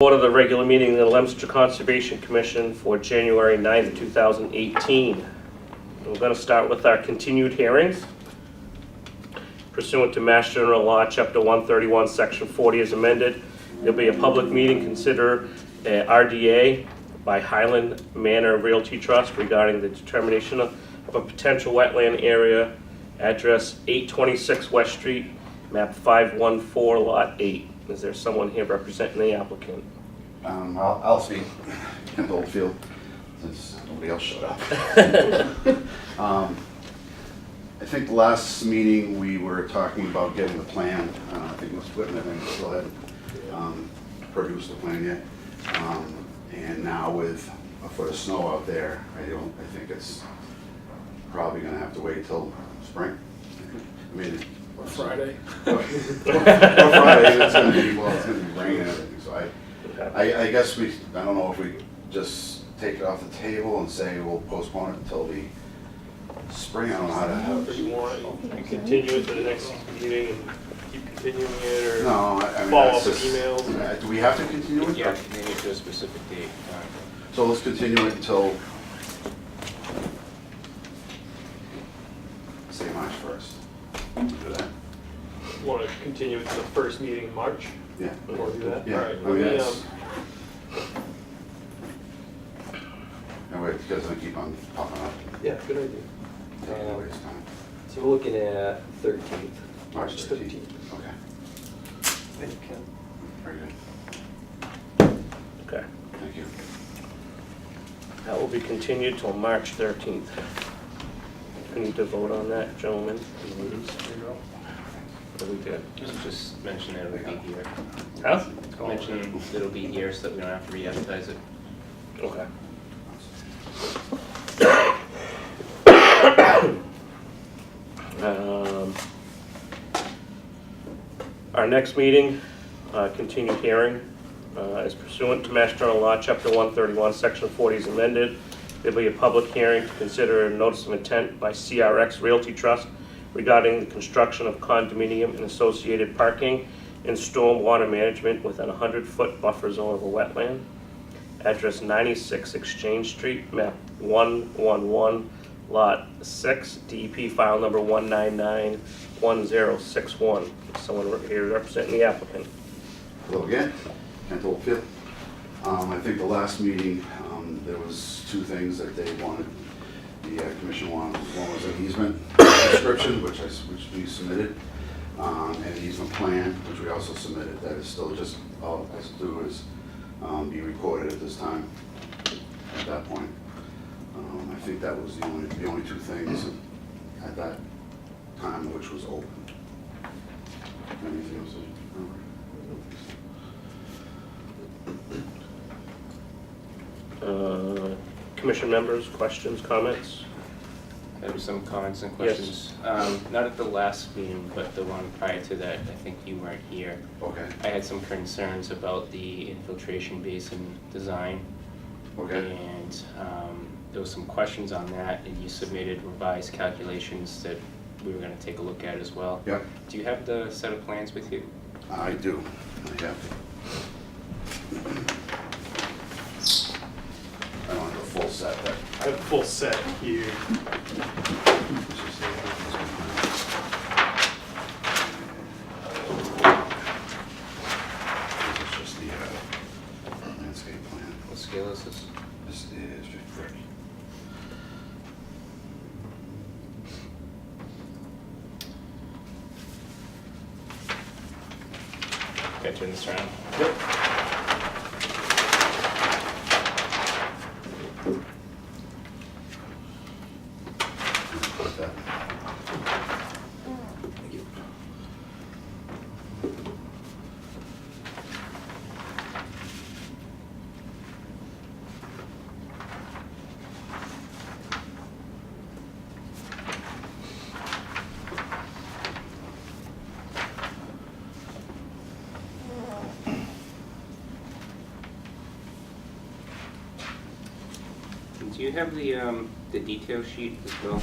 Order the regular meeting of the Leominster Conservation Commission for January 9th, 2018. We're going to start with our continued hearings. Pursuant to Mass General Law, Chapter 131, Section 40 as amended, there'll be a public meeting, consider RDA by Highland Manor Realty Trust regarding the determination of a potential wetland area, address 826 West Street, map 514, lot 8. Is there someone here representing the applicant? I'll speak. Kent Oldfield, since nobody else showed up. I think the last meeting we were talking about getting the plan. I think Mr. Whitman, I think, still hadn't produced the plan yet. And now with a foot of snow out there, I think it's probably going to have to wait till spring. I mean, Or Friday. or Friday, it's going to be raining and everything. So I guess I don't know if we just take it off the table and say we'll postpone it until the spring. I don't know how to have Do you want to continue it to the next meeting and keep continuing it, or No, I mean, follow that's up with just, emails? do we have to continue it? Yeah, continue to a specific date. So let's continue it until, say, March 1st. Do that? Want to continue it to the first meeting in March? Yeah. Or do that? Yeah. All right. I mean, Let me, that's, that way it doesn't keep on popping up. yeah, good idea. Taking away his time. So we're looking at 13th. March 13th. 13th. Okay. Thank you, Ken. Very good. Okay. Thank you. That will be continued till March 13th. We need to vote on that, gentlemen. We did. Just mention that it'll be here. Huh? Mention that it'll be here so that we don't have to re-advertise it. Okay. Our next meeting, continued hearing, is pursuant to Mass General Law, Chapter 131, Section 40 is amended. There'll be a public hearing to consider a notice of intent by CRX Realty Trust regarding the construction of condominium and associated parking and storm water management within a 100-foot buffer zone of a wetland. Address 96 Exchange Street, map 111, lot 6, DEP file number 1991061. Someone here representing the applicant. Hello again, Kent Oldfield. I think the last meeting, there was two things that they wanted, the commission wanted. One was an easement description, which we submitted, and an easement plan, which we also submitted. That is still just, all it has to do is be recorded at this time, at that point. I think that was the only two things at that time which was open. Anything else? Commission members, questions, comments? I have some comments and Yes. questions. Not at the last meeting, but the one prior to that. I think you weren't here. Okay, I had some concerns about the infiltration basin design. okay. And there was some questions on that, and you submitted revised calculations that we were going to take a look at as well. Yep, Do you have the set of plans with you? I do. I have. I don't have a full set, but I have a full set here. this is just the landscape plan. What scale is this? This is 50/30. Can I turn this around? Yep. Put that. Thank you. Do you have the detail sheet as well?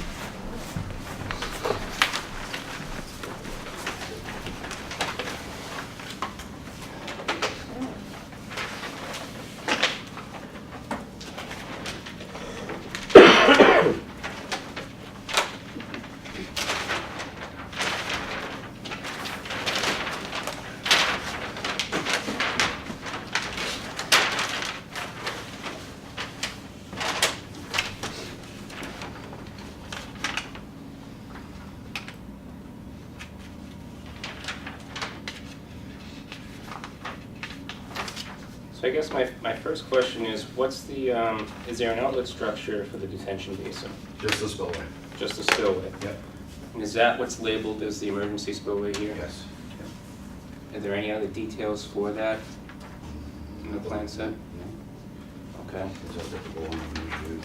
So I guess my first question is, what's the, is there an outlet structure for the detention basin? Just the spillway. Just a spillway? Yep. And is that what's labeled as the emergency spillway here? Yes. Are there any other details for that in the plan set? No. Okay. Is that typical one we use?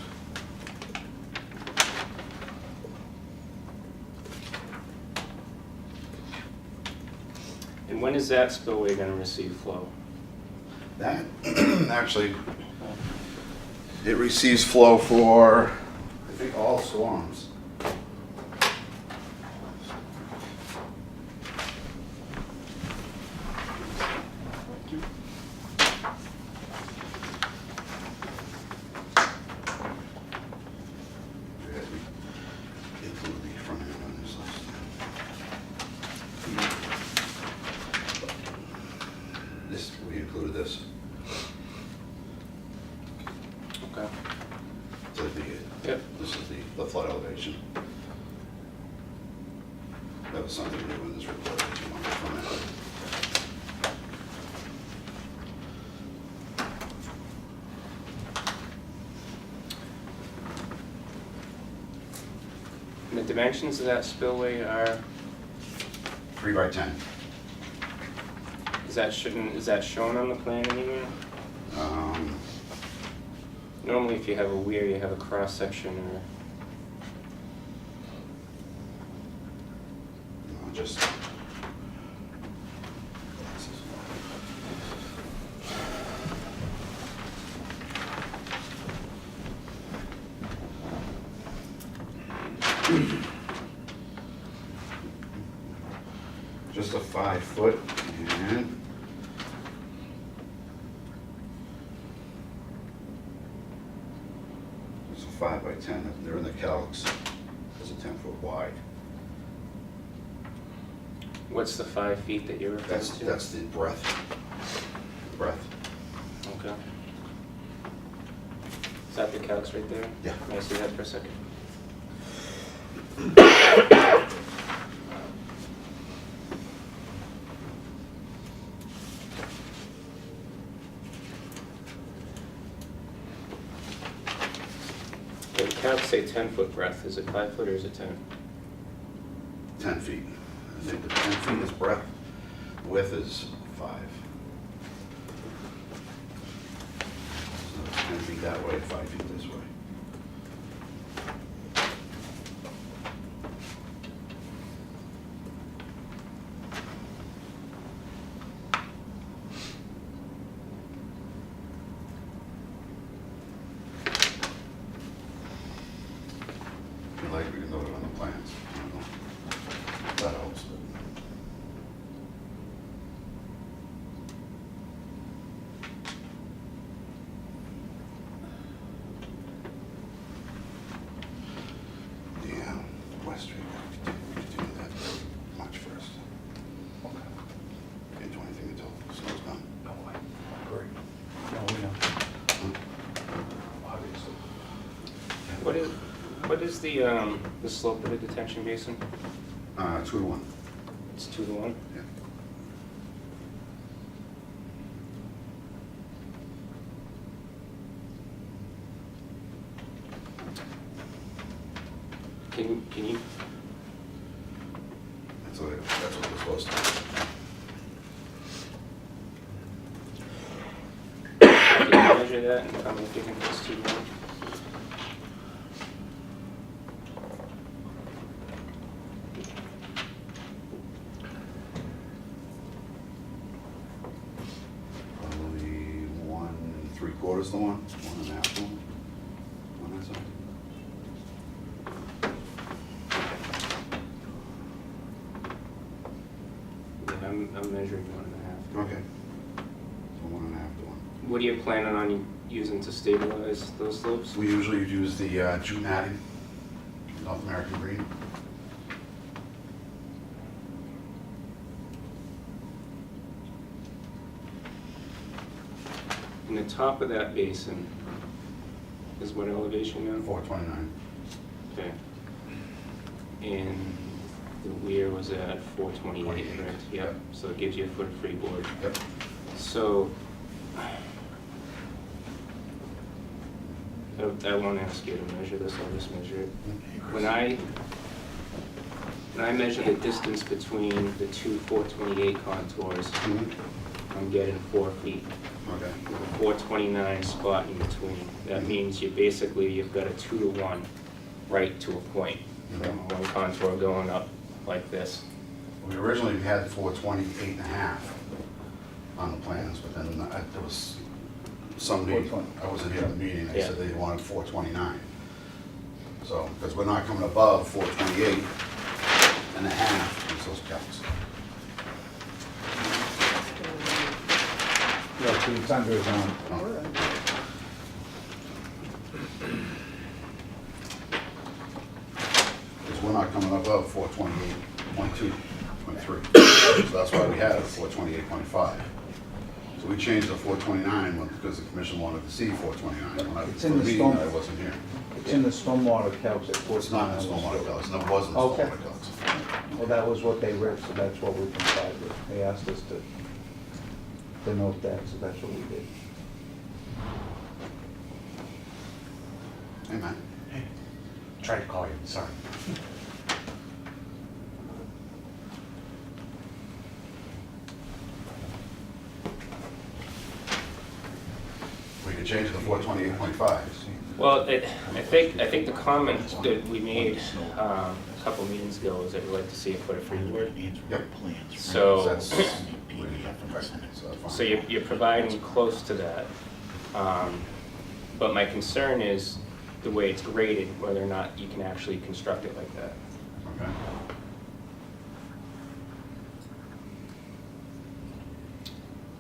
And when is that spillway gonna receive flow? That, actually, it receives flow for, I think, all storms. Include the front end on this list. This, we included this. Okay. So Yep. this is the flood elevation. That was something new in this report that you wanted from it. And the dimensions of that spillway are, 3 by 10. is that shown on the plan anywhere? Normally if you have a weir, you have a cross section or, No, just. Just a 5 foot and it's a 5 by 10. They're in the calcs. It's a 10 foot wide. what's the 5 feet that you're referring to? That's the breadth. Breadth. Okay. Is that the calcs right there? Yeah. Can I see that for a second? The calcs say 10-foot breadth. Is it 5 foot or is it 10? 10 feet. I think the 10 feet is breadth. Width is 5. So it's 10 feet that way, 5 feet this way. If you like, we can note it on the plans. I don't know if that helps, but. Yeah, West Street, we could do that March 1st. Okay. Can't do anything until the snow's done. No way. Great. No, we don't. Obviously. What is the slope of the detention basin? 2 to 1. It's 2 to 1? Yeah. Can you, That's what we're supposed to can you measure that and tell me if you think it's 2 to 1? Probably 1 3/4 to 1, 1.5 to 1 on that side. Yeah, I'm measuring 1.5. Okay. So 1.5 to 1. What are you planning on using to stabilize those slopes? We usually use the jute matting, North American green. And the top of that basin is what elevation now? 429. Okay. And the weir was at 428, 28, correct? yep. Yep, so it gives you a foot of freeboard. Yep. So, I won't ask you to measure this, I'll just measure it. When I measure the distance between the two 428 contours, I'm getting 4 feet. Okay. With a 429 spot in between. That means you've got a 2 to 1 right to a point from one contour going up like this. We originally had 428.5 on the plans, but then there was somebody, I wasn't here at the meeting, they said they wanted 429. So, because we're not coming above 428.5, use those calcs. Yeah, so it's under his own. Because we're not coming above 428.2, 0.3. So that's why we had it 428.5. So we changed to 429 because the commission wanted to see 429. When I, It's for in the the meeting, storm- I wasn't here. It's in the stormwater calcs at 14. It's not in the stormwater calcs, no, it wasn't in the Okay. stormwater calcs. Well, that was what they read, so that's what we complied with. They asked us to note that, so that's what we did. Hey, man. Hey, tried to call you, sorry. We could change it to 428.5. Well, I think the comment that we made a couple meetings ago is that we'd like to see a foot of freeboard. Yep. So, That's, so that's fine. so you're providing close to that. But my concern is the way it's graded, whether or not you can actually construct it like that. Okay.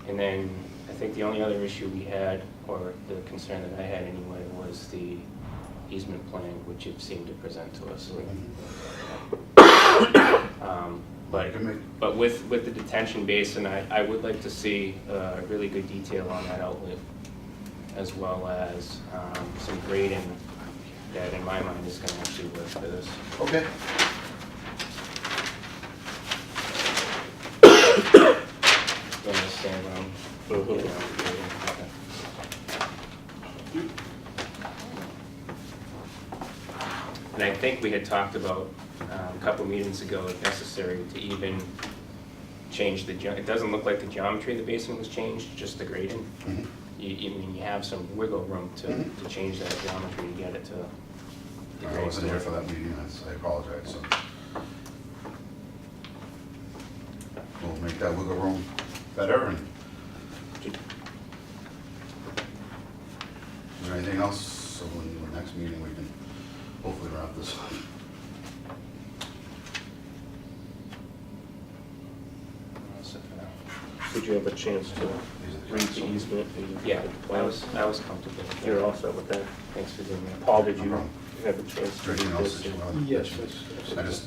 And then I think the only other issue we had, or the concern that I had anyway, was the easement plan, which it seemed to present to us. But with the detention basin, I would like to see really good detail on that outlet, as well as some grading that in my mind is going to actually work for this. Okay. You understand what I'm getting at with grading? Okay. And I think we had talked about a couple meetings ago, if necessary, to even change it doesn't look like the geometry of the basin was changed, just the grading. Mhm. You have some wiggle room to change that geometry to get it to. I wasn't here for that meeting, I apologize, so. We'll make that wiggle room better, and is there anything else? So in the next meeting, we can hopefully wrap this up. Did you have a chance to read the easement? Yeah, I was comfortable. You're all set with that? Thanks for doing that. Paul, did you No problem. have a chance Is to there read anything else this? that you want? Yes, I just,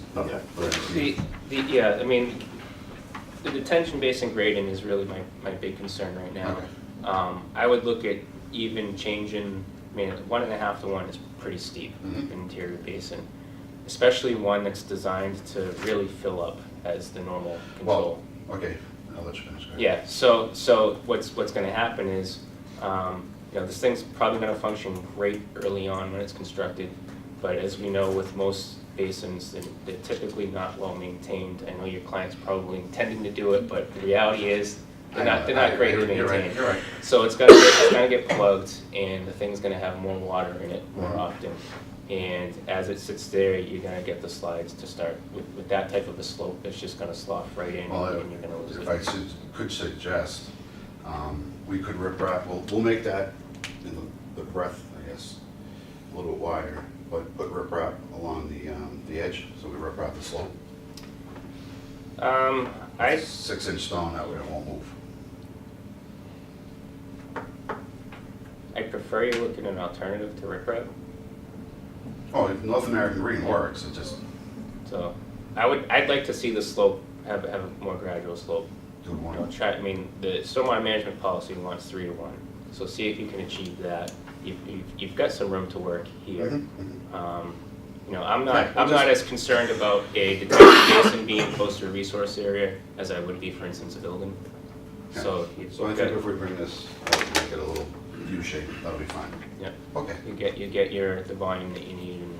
Yeah, I mean, the detention basin grading is really my big concern right now. Okay. I would look at even changing, I mean, 1.5 to 1 is pretty steep Mhm. in interior basin, especially one that's designed to really fill up as the normal control. well, okay, I'll let you finish. Go ahead. Yeah, so what's gonna happen is, this thing's probably gonna function great early on when it's constructed, but as we know with most basins, they're typically not well maintained. I know your client's probably intending to do it, but the reality is, they're not greatly You're right, maintained. you're right. So it's gonna get plugged, and the thing's gonna have more water in it more Mhm. often. And as it sits there, you're gonna get the slides to start. With that type of a slope, it's just gonna slough right in, Well, and you're gonna lose it. if I could suggest, we could rip wrap, we'll make that in the breadth, I guess, a little bit wider, but put rip wrap along the edge, so we rip wrap the slope. I 6-inch stone, that way it won't move. prefer you looking at an alternative to riprap. Oh, if North American Green works, it just So I'd like to see the slope have a more gradual slope. do You one. know, try, I mean, the stormwater management policy wants 3 to 1. So see if you can achieve that. You've got some room to work here. Mhm, mhm. I'm Right, not we'll as concerned about a detention basin being close to a resource area as I would be, for instance, a building. So So I think if we bring this, make it a little U-shape, that'll be fine. Yeah, Okay. you get the volume that you need, and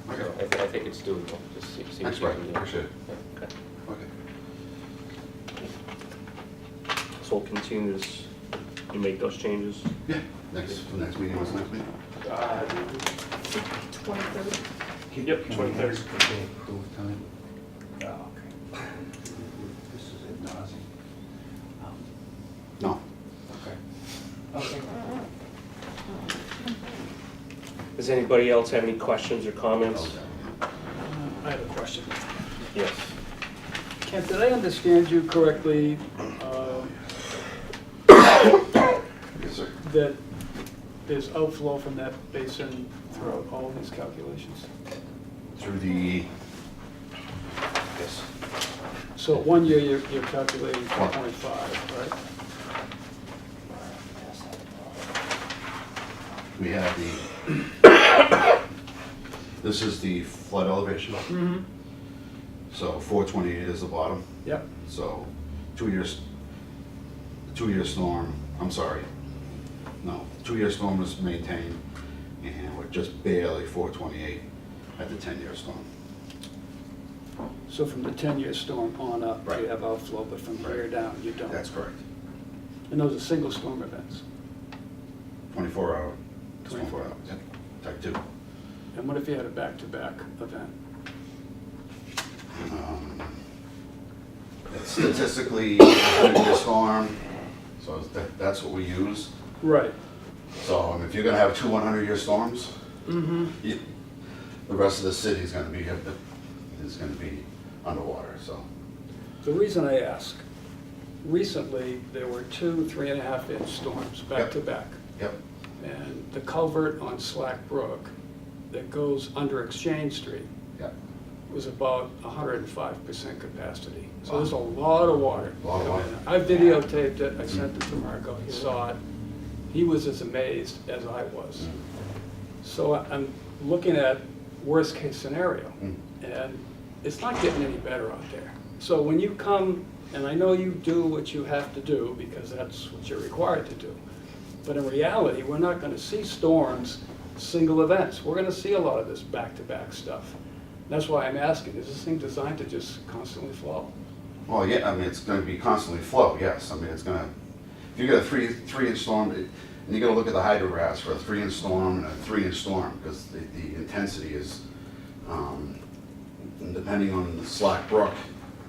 so Okay. I think it's doable, just see what Thanks, you Brian, can do. appreciate it. Yeah, okay. Okay. So we'll continue this, you make those changes. Yeah, the next meeting, what's the next meeting? 23rd. Yep, 23rd. Okay, approved time. Oh, okay. This is ad nauseam. No. Okay. Okay. Does anybody else have any questions or comments? I have a question. Yes. Kent, did I understand you correctly, Yes, sir. that there's outflow from that basin throughout all these calculations? Through the, yes, So 1 year, you're calculating 4.5, right? we have the, this is the flood elevation. Mm-hmm. So 428 is the bottom. Yep. So 2 years, 2 year storm, I'm sorry. No, 2 year storm was maintained and we're just barely 428 at the 10-year storm. So from the 10-year storm on up, Right. you have outflow, but from here Right. down, you don't? That's correct. And those are single storm events? 24 hour. 24 hours. Yep. Type 2. And what if you had a back-to-back event? It's statistically a 100-year storm, so that's what we use. Right. So if you're gonna have 2 100-year storms, Mm-hmm. the rest of the city is gonna be underwater, so. The reason I ask, recently, there were 2 3.5-inch storms back-to-back. Yep. And the culvert on Slack Brook that goes under Exchange Street Yep. was about 105% capacity. So there's a lot of water. A lot of water. I videotaped it, I sent it to Marco, he saw it. He was as amazed as I was. So I'm looking at worst-case scenario, and it's not getting any better out there. So when you come, and I know you do what you have to do, because that's what you're required to do, but in reality, we're not gonna see storms, single events. We're gonna see a lot of this back-to-back stuff. That's why I'm asking, is this thing designed to just constantly flow? Well, yeah, I mean, it's gonna be constantly flow, yes. I mean, it's gonna, if you get a 3-inch storm, and you gotta look at the hydrographs for a 3-inch storm and a 3-inch storm, because the intensity is, depending on the Slack Brook,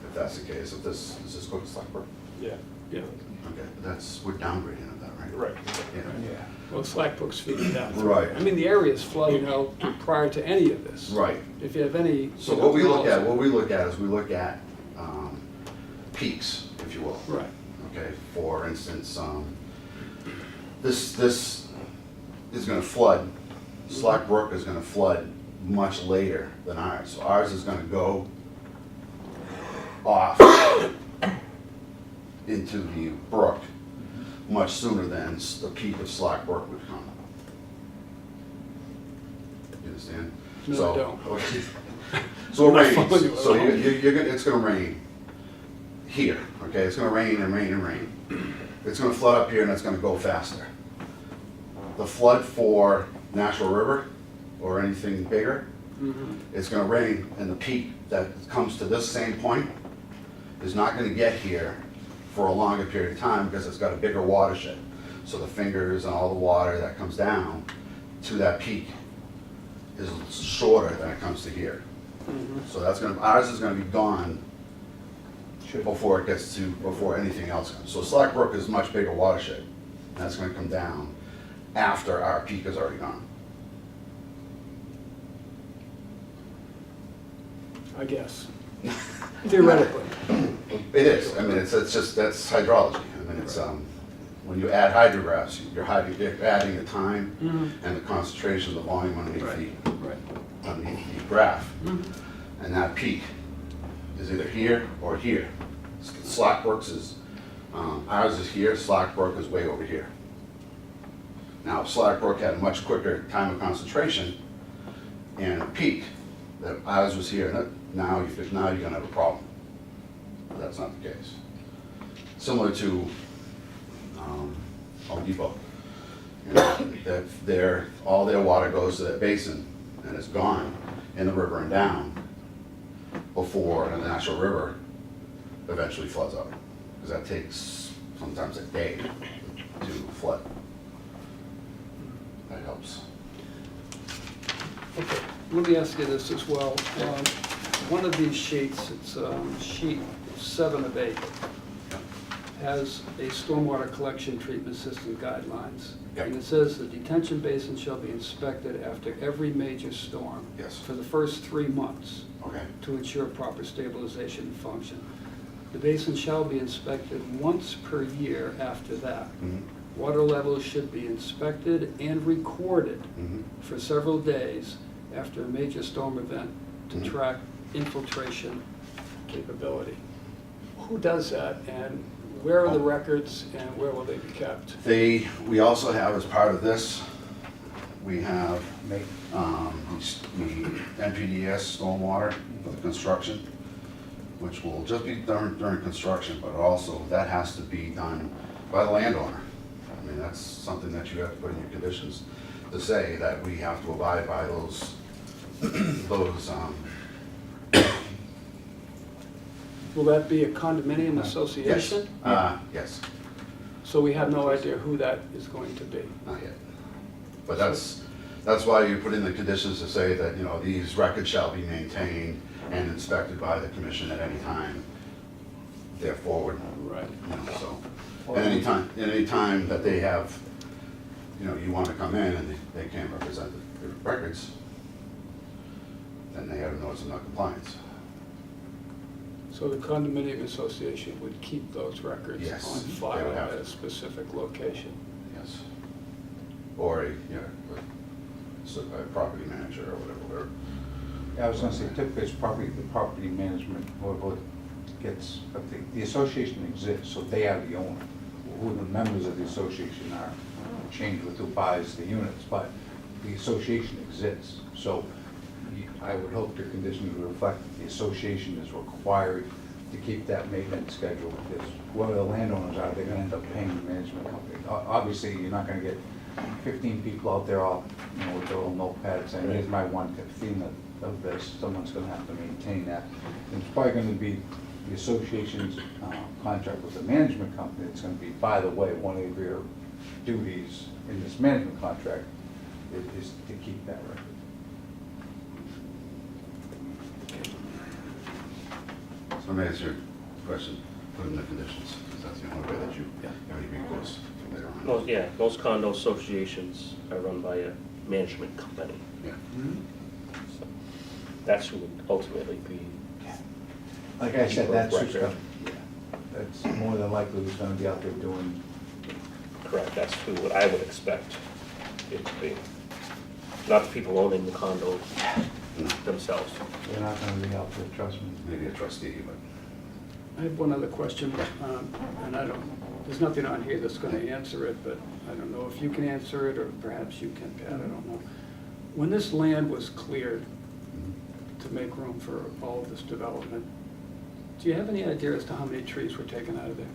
if that's the case, if this, is this called Slack Brook? Yeah. Yeah. Okay, that's, we're downgrading of that, right? Right. Yeah. Yeah. Well, Slack Brook's feeding down. through. Right. I mean, the area's flooding out prior to any of this. Right. If you have any. So you know, what we look at, policy- is we look at peaks, if you will. Right. Okay, for instance, this is gonna flood, Slack Brook is gonna flood much later than ours. So ours is gonna go off into the brook much sooner than the peak of Slack Brook would come. You understand? No, So- I don't. Okay. So it I'm rains, not following you at so all. you're gonna, it's gonna rain here, okay? It's gonna rain and rain and rain. It's gonna flood up here and it's gonna go faster. The flood for Nashua River or anything bigger, Mhm. it's gonna rain and the peak that comes to this same point is not gonna get here for a longer period of time because it's got a bigger watershed. So the fingers and all the water that comes down to that peak is shorter than it comes to here. So that's gonna, ours is gonna be gone before it gets to, before anything else comes. So Slack Brook is a much bigger watershed. And that's gonna come down after our peak is already gone. I guess. Theoretically. It is, I mean, it's just, that's hydrology. I mean, it's, when you add hydrographs, you're adding the time and the concentration of the volume underneath Right. Right. the graph. And that peak is either here or here. Slack Brook's is, ours is here, Slack Brook is way over here. Now, if Slack Brook had a much quicker time of concentration and a peak, that ours was here, now you're gonna have a problem. But that's not the case. Similar to Home Depot. You know, that all their water goes to that basin and it's gone in the river and down before the natural river eventually floods up. Because that takes sometimes a day to flood. That helps. Okay, let me ask you this as well. One of these sheets, it's sheet 7 of 8, has a stormwater collection treatment system guidelines. Yep. And it says the detention basin shall be inspected after every major storm. Yes. For the first 3 months Okay. to ensure proper stabilization and function. The basin shall be inspected once per year after that. Mhm. Water levels should be inspected and recorded Mhm. for several days after a major storm event to Mhm. track infiltration capability. Who does that, and where are the records, and where will they be kept? We also have, as part of this, we have Make, the NPDS stormwater for the construction, which will just be done during construction, but also that has to be done by the landowner. I mean, that's something that you have to put in your conditions to say that we have to abide by those, Will that be a condominium yes. association? Yes, So we have no idea who that is going to be. not yet. But that's why you put in the conditions to say that, you know, these records shall be maintained and inspected by the commission at any time forward. Right. You know, so, at any time that they have, you know, you want to come in and they can't represent the records, then they have a notice of non-compliance. So the condominium association would keep those records Yes, on they file would have at a to. specific location? Yes. Or a, you know, a property manager or whatever. I was gonna say, typically it's property, the property management, what gets, but the association exists, so they are the owner. Who the members of the association are, change with who buys the units, but the association exists. So I would hope the conditions would reflect that the association is required to keep that maintenance schedule, because whoever the landowners are, they're gonna end up paying the management company. Obviously, you're not gonna get 15 people out there all, you know, with their little notepads saying, here's my 1/15 of this, someone's gonna have to maintain that. And it's probably gonna be the association's contract with the management company, it's gonna be, by the way, one of your duties in this management contract is to keep that record. So let me answer your question, put in the conditions, because that's the only way that you have any recourse later on. Well, yeah, most condo associations are run by a management company. Yeah. So that's who would ultimately be, Like I said, that's who's Record. gonna, that's more than likely who's gonna be out there doing. correct, that's who I would expect it to be. Not the people owning the condo themselves. They're not gonna be out there, trust me. Maybe a trustee, but. I have one other question, and I don't, there's nothing on here that's gonna answer it, but I don't know if you can answer it, or perhaps you can, Pat, I don't know. When this land was cleared to make room for all of this development, do you have any idea as to how many trees were taken out of there?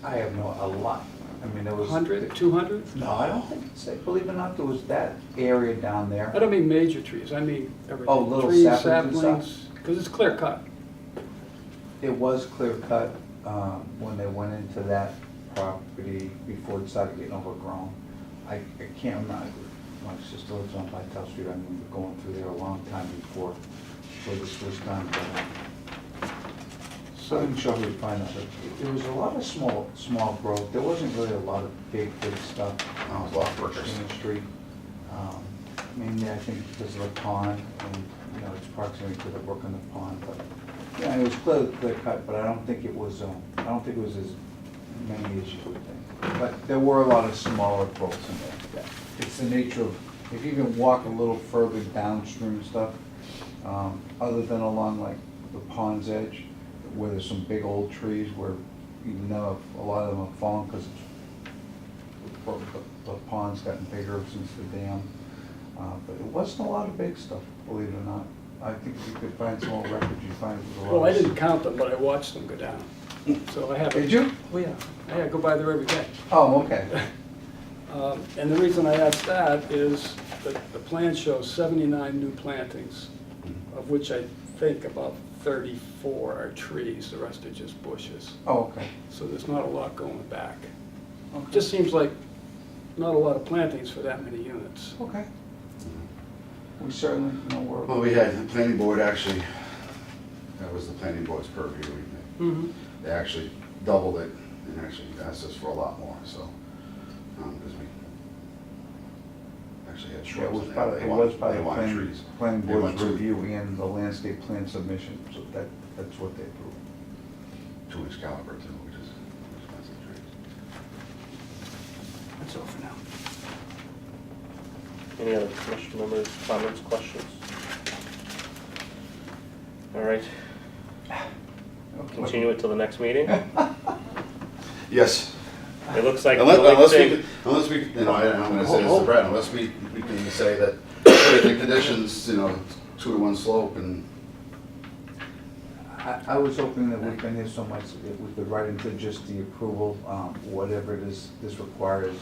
I have a lot. I mean, there was. 100, 200? No, I don't think, believe it or not, there was that area down there. I don't mean major trees, I mean everything. Oh, little Trees, saplings and saplings, because it's clear cut. It was clear cut when they went into that property before it started getting overgrown. I can't remember, my sister lives on Vital Street, I remember going through there a long time before this was done. But so I'm sure we'd find out, but there was a lot of small growth, there wasn't really a lot of big stuff. Oh, a lot of workers. In the street. Mainly I think because of the pond, and, you know, its proximity to the brook and the pond, but, yeah, it was clear cut, but I don't think it was as many as you would think. But there were a lot of smaller growths in there. Yeah. It's the nature of, if you even walk a little further downstream stuff, other than along like the pond's edge, where there's some big old trees where even though a lot of them have fallen because the pond's gotten bigger since the dam. But it wasn't a lot of big stuff, believe it or not. I think if you could find some old records, you'd find it was a lot. Well, I didn't count them, but I watched them go down. So I have. Did you? Oh, yeah. I go by there every day. Oh, okay. And the reason I asked that is that the plan shows 79 new plantings, of which I think about 34 are trees, the rest are just bushes. Oh, okay. So there's not a lot going back. Okay. Just seems like not a lot of plantings for that many units. Okay. We certainly know Well, where. we had the planning board actually, that was the planning board's purview. Mm-hmm. They actually doubled it and actually asked us for a lot more, so, because we actually had Yeah, shrubs it was in there. part of, They it wanted- was part they of wanted planning, trees. planning They went board's to review and the landscape plan submission, so that's what they approved. 2-inch caliber too, which is expensive trees. That's all for now. Any other commission members, comments, questions? All right, continue it till the next meeting. Yes. It looks like the only Unless we, you know, I'm gonna say this to Brett, unless we can say that the conditions, you know, 2-to-1 slope and, I was hoping that we've been here so much, that we could write into just the approval, whatever it is this requires.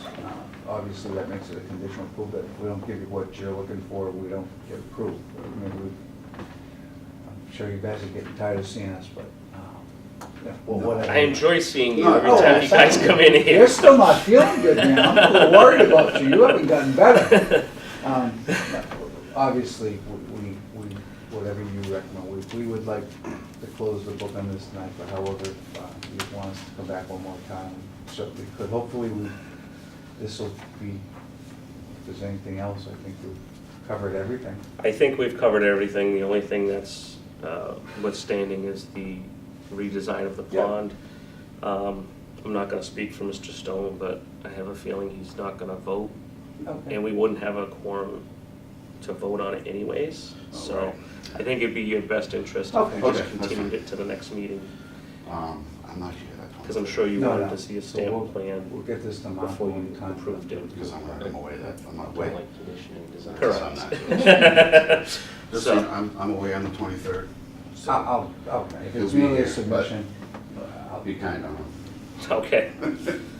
Obviously, that makes it a conditional approval, that if we don't give you what you're looking for, we don't get approved. I'm sure you guys are getting tired of seeing us, but, yeah, well, whatever. I enjoy seeing you No, every oh, time you guys come in You're here. still not feeling good, man. I'm a little worried about you. You haven't gotten better. Obviously, we, whatever you recommend, we would like to close the book on this tonight, but however, if you want us to come back one more time, we certainly could. Hopefully, this will be, if there's anything else, I think we've covered everything. I think we've covered everything. The only thing that's withstanding is the redesign of the Yeah. pond. I'm not gonna speak for Mr. Stone, but I have a feeling he's not gonna vote, Okay. and we wouldn't have a quorum to vote on it anyways. So Alright. I think it'd be your best interest Okay. if we just Okay, that's continued fine. it to the next meeting, I'm not here that because I'm sure you No, wanted no. to see a So we'll- stamp plan. We'll get this to Mark before you in time. approved it. Because I'm away I'm not Don't away. like conditioning design. Correct. Just So- so I'm away on the 23rd. So Okay, if He'll it's be merely here, a submission, I'll be kind on him. Okay,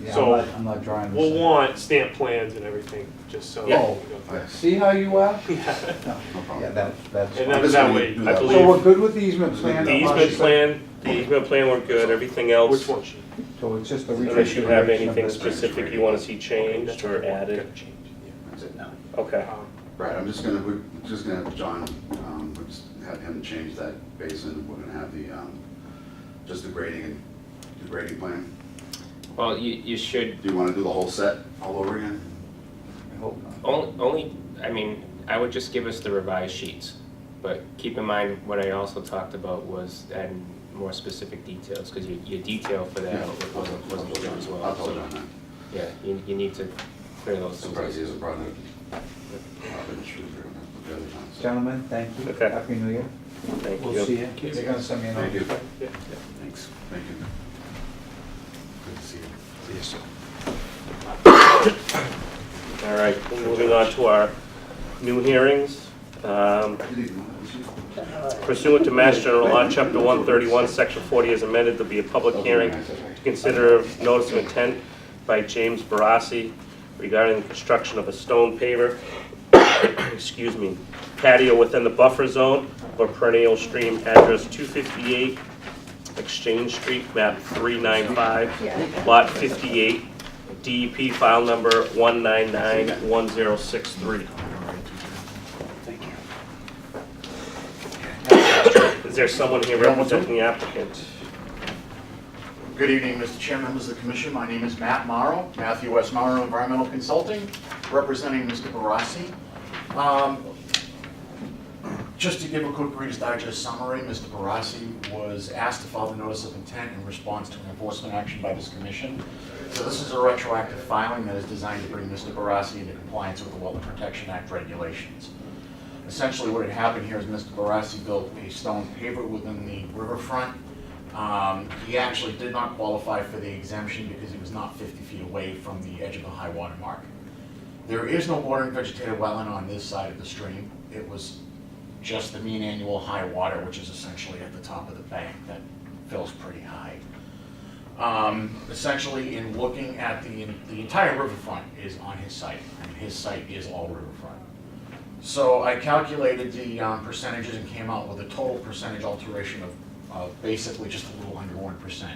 yeah, So, I'm not drawing this. We'll want stamp plans and everything, just so. Yeah. we go through it. See how you are? No Yeah, problem. that's And fine. then just that gonna way, do I that. believe- So we're good with the easement plan? the easement plan, we're good, everything else. Which one should? So it's just a Unless you have reconfiguration of anything this. specific you want to see changed That's or what we're added. gonna change, yeah. That's it now. Okay, Right, we're just gonna have John, we'll just have him change that basin. We're gonna have the, just the grading plan. Well, you should, Do you wanna do the whole set all over again? I hope not. only, I mean, I would just give us the revised sheets. But keep in mind, what I also talked about was adding more specific details, because your detail for that wasn't clear as well. I'll tell John that. Yeah, you need to clear those things. Surprised he hasn't brought it. I've been shooting the other times. Gentlemen, thank you. Okay. Happy New Year. thank We'll see you. you. They're gonna send me a Thank you. notice. Yeah. Thanks. Thank you. Good to see you. See you soon. All right, moving on to our new hearings. Pursuant to Mass General Law, Chapter 131, Section 40 as amended, there'll be a public hearing to consider notice of intent by James Barassi regarding the construction of a stone paver, excuse me, patio within the buffer zone or perennial stream, address 258 Exchange Street, map 395, lot 58, DEP file number 1991063. Thank you. Is there someone here representing the applicant? Good evening, Mr. Chair, members of the commission. My name is Matt Morrow, Matthew S. Morrow Environmental Consulting, representing Mr. Barassi. Just to give a quick Reader's Digest summary, Mr. Barassi was asked to file the notice of intent in response to an enforcement action by this commission. So this is a retroactive filing that is designed to bring Mr. Barassi into compliance with the Wetland Protection Act regulations. Essentially what had happened here is Mr. Barassi built a stone paver within the riverfront. He actually did not qualify for the exemption because he was not 50 feet away from the edge of the high water mark. There is no bordering vegetated wetland on this side of the stream. It was just the mean annual high water, which is essentially at the top of the bank that fills pretty high. Essentially, in looking at the entire riverfront is on his site, and his site is all riverfront. So I calculated the percentages and came out with a total percentage alteration of basically just a little under 1%.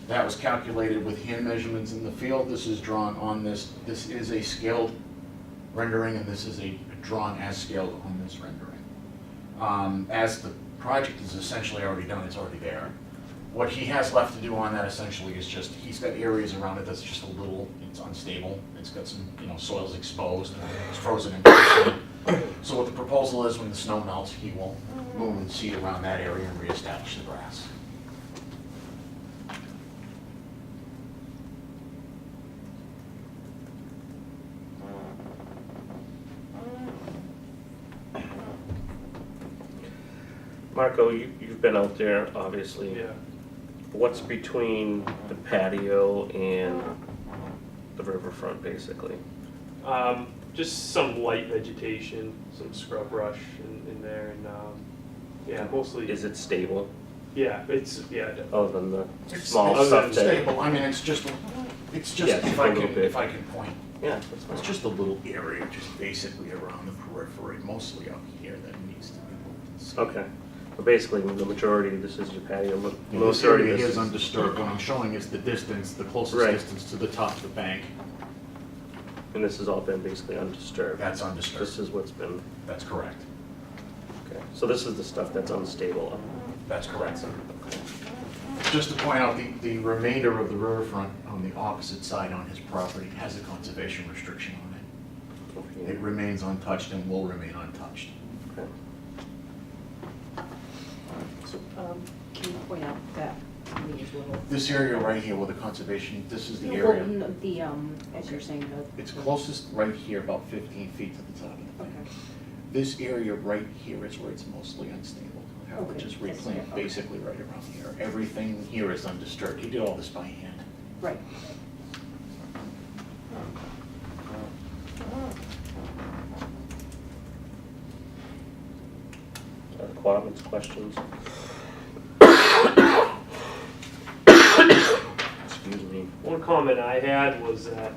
That was calculated with hand measurements in the field. This is drawn on this. This is a scaled rendering, and this is a drawn as scaled on this rendering. As the project is essentially already done, it's already there. What he has left to do on that essentially is just, he's got areas around it that's just a little, it's unstable. It's got some, soils exposed, it's frozen in place. So what the proposal is, when the snow melts, he will move and seed around that area and reestablish the grass. Marco, you've been out there, obviously. Yeah. What's between the patio and the riverfront, basically? Just some light vegetation, some scrub brush in there, and yeah, mostly. Is it stable, Yeah, yeah. other than the It's small it's stuff that? stable. I mean, it's just Yeah, if a I little can, bit. if I can point. Yeah, that's fine. It's just a little area, just basically around the periphery, mostly up here that needs to be moved. Okay, but basically, the majority, this is your patio, but This majority area of here this is is. undisturbed. What I'm showing is the distance, the closest Right. distance to the top of the bank. And this has all been basically undisturbed. That's undisturbed. This is what's been, That's correct. okay, so this is the stuff that's unstable. That's correct. Just to point out, the remainder of the riverfront on the opposite side on his property has a conservation restriction on it. It remains untouched and will remain untouched. Okay. Can you point out that to me as well? This area right here with the conservation, this is the No, area. well, no, the, as you're saying, the. It's closest right here, about 15 feet to the top of the bank. Okay. This area right here is where it's mostly unstable, which Okay, is that's reclaimed it, okay. basically right around here. Everything here is undisturbed. He did all this by hand. Right. Comments, questions? Excuse me. One comment I had was that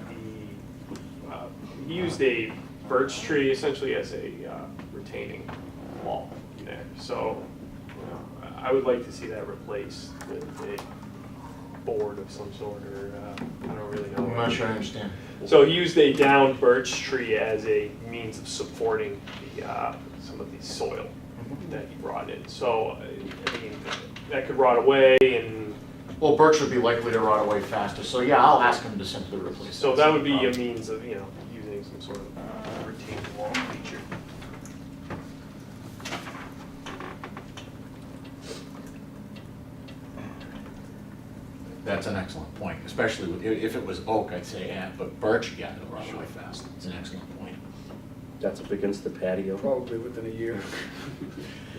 he used a birch tree essentially as a retaining wall in there. So, I would like to see that replaced with a board of some sort, or I don't really know. I'm not sure I understand. So he used a down birch tree as a means of supporting some of the soil that he brought in. So, I mean, that could rot away, and Well, birch would be likely to rot away faster, so yeah, I'll ask him to simply replace it. so that would be a means of, using some sort of retaining wall feature. That's an excellent point, especially if it was oak, I'd say, yeah, but birch, yeah, it'll rot away fast. It's an excellent point. That's up against the patio. Probably within a year.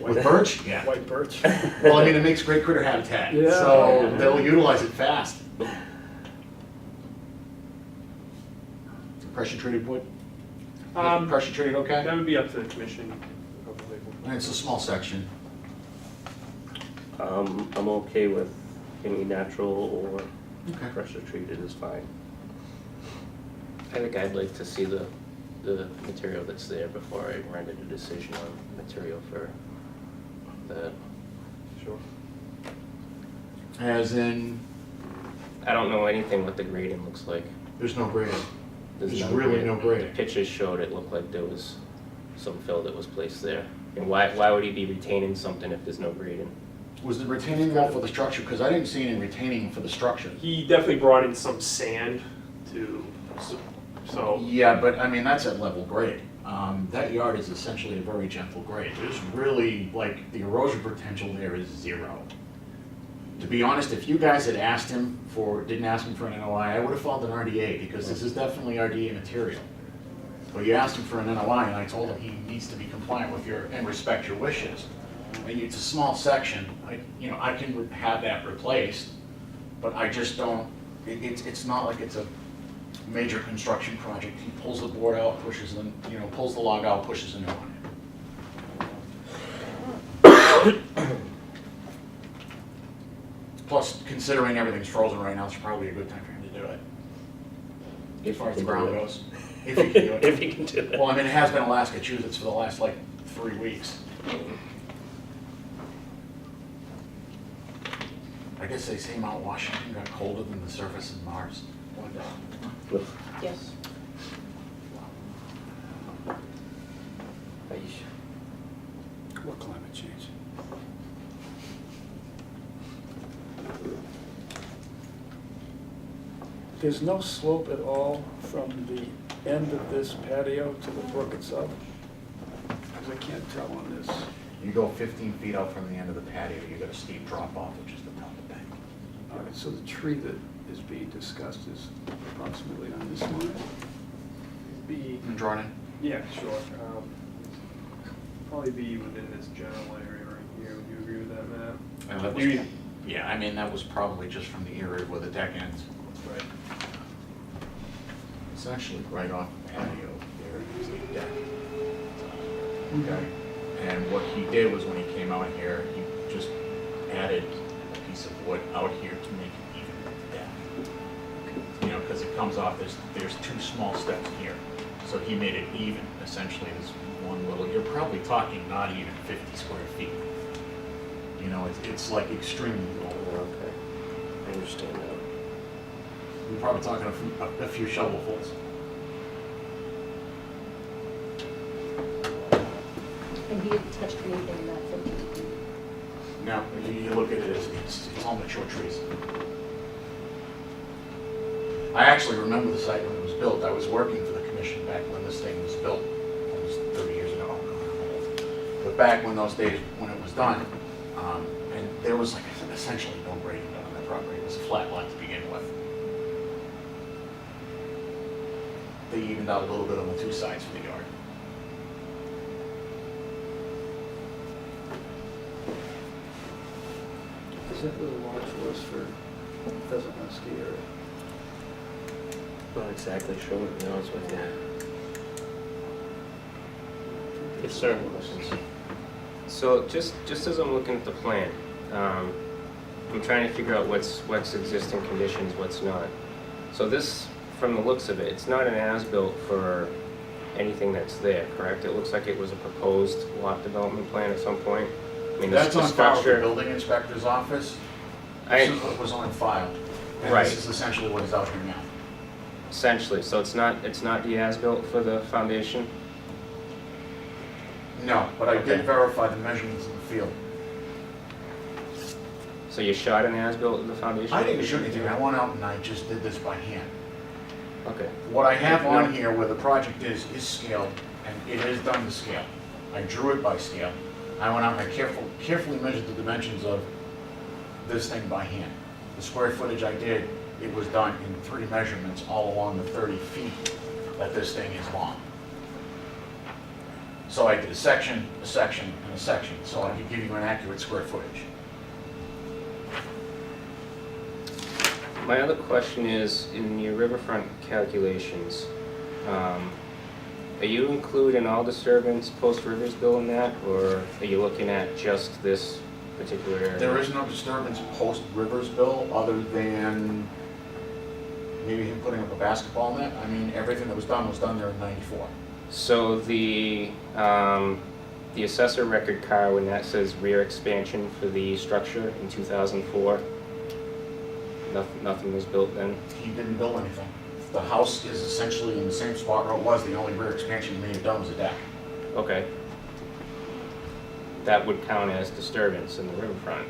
With birch, yeah. White birch. Well, I mean, it makes great critter habitat, Yeah. so they'll utilize it fast. Pressure treated wood? Pressure treated, okay? That would be up to the commission. Probably. And it's a small section. I'm okay with any natural or Okay. pressure treated is fine. I think I'd like to see the material that's there before I render a decision on material for that. Sure. As in, I don't know anything what the grading looks like. there's no grading. There's no really grade. no grading. The pictures showed it looked like there was some fill that was placed there. And why would he be retaining something if there's no grading? Was the retaining wall for the structure? Because I didn't see any retaining for the structure. He definitely brought in some sand to, so, Yeah, but I mean, that's at level grade. That yard is essentially a very gentle grade. There's really, like, the erosion potential there is zero. To be honest, if you guys had asked him didn't ask him for an NOI, I would have filed an RDA, because this is definitely RDA material. But you asked him for an NOI, and I told him he needs to be compliant with and respect your wishes. And it's a small section, I can have that replaced, but I just don't, it's not like it's a major construction project. He pulls the board out, pushes the, pulls the log out, pushes a new one in. Plus, considering everything's frozen right now, it's probably a good time for him to do it. As far as the ground goes. If he can do it. If you can do that. Well, I mean, it has been Alaska-Massachusetts for the last, like, 3 weeks. I guess they say Mount Washington got colder than the surface of Mars one day. Yes. What climate change? There's no slope at all from the end of this patio to the brook itself? Because I can't tell on this. You go 15 feet out from the end of the patio, you got a steep drop off, which is the top of the bank. All right, so the tree that is being discussed is approximately on this line? Be, And drawn in? yeah, sure. Probably be within this general area right here. Would you agree with that, Matt? And that was- You- Yeah, I mean, that was probably just from the area where the deck ends. Right. Essentially right off the patio, there is the deck. Okay, and what he did was when he came out here, he just added a piece of wood out here to make it even with the deck. You know, because it comes off, there's 2 small steps here. So he made it even, essentially, this one little, you're probably talking not even 50 square feet. You know, it's like extremely low. Okay, I understand now. We're probably talking a few shovelfuls. And he didn't touch anything in that 15 feet. Now, you look at it, it's all mature trees. I actually remember the site when it was built. I was working for the commission back when this thing was built, almost 30 years ago. But back when those days, when it was done, and there was like essentially no grading done on that property. It was a flat lot to begin with. They evened out a little bit on the 2 sides of the yard. Is that really large for us for pheasant on ski area? Not exactly sure, to be honest with you. Yes, sir. Questions? So just as I'm looking at the plan, I'm trying to figure out what's existing conditions, what's not. So this, from the looks of it, it's not an as-built for anything that's there, correct? It looks like it was a proposed lot development plan at some point. I mean, That's the on file with the structure. building inspector's office. I- This is what was on file. And Right. this is essentially what is out here now. Essentially, so it's not the as-built for the foundation? No, but I Okay. did verify the measurements in the field. So you shot an as-built of the foundation? I didn't shoot anything, I went out and I just did this by hand. Okay, What I have on here where the project is scaled, and it is done to scale. I drew it by scale. I went out and I carefully measured the dimensions of this thing by hand. The square footage I did, it was done in 3 measurements all along the 30 feet that this thing is long. So I did a section, and a section, so I could give you an accurate square footage. my other question is, in your riverfront calculations, are you including all disturbance post-Riversville in that, or are you looking at just this particular area? There is no disturbance post-Riversville other than maybe him putting up a basketball net. I mean, everything that was done there in '94. So the assessor record car, when that says rear expansion for the structure in 2004, nothing was built then? He didn't build anything. The house is essentially in the same spot where it was. The only rear expansion he may have done was a deck. Okay. That would count as disturbance in the riverfront.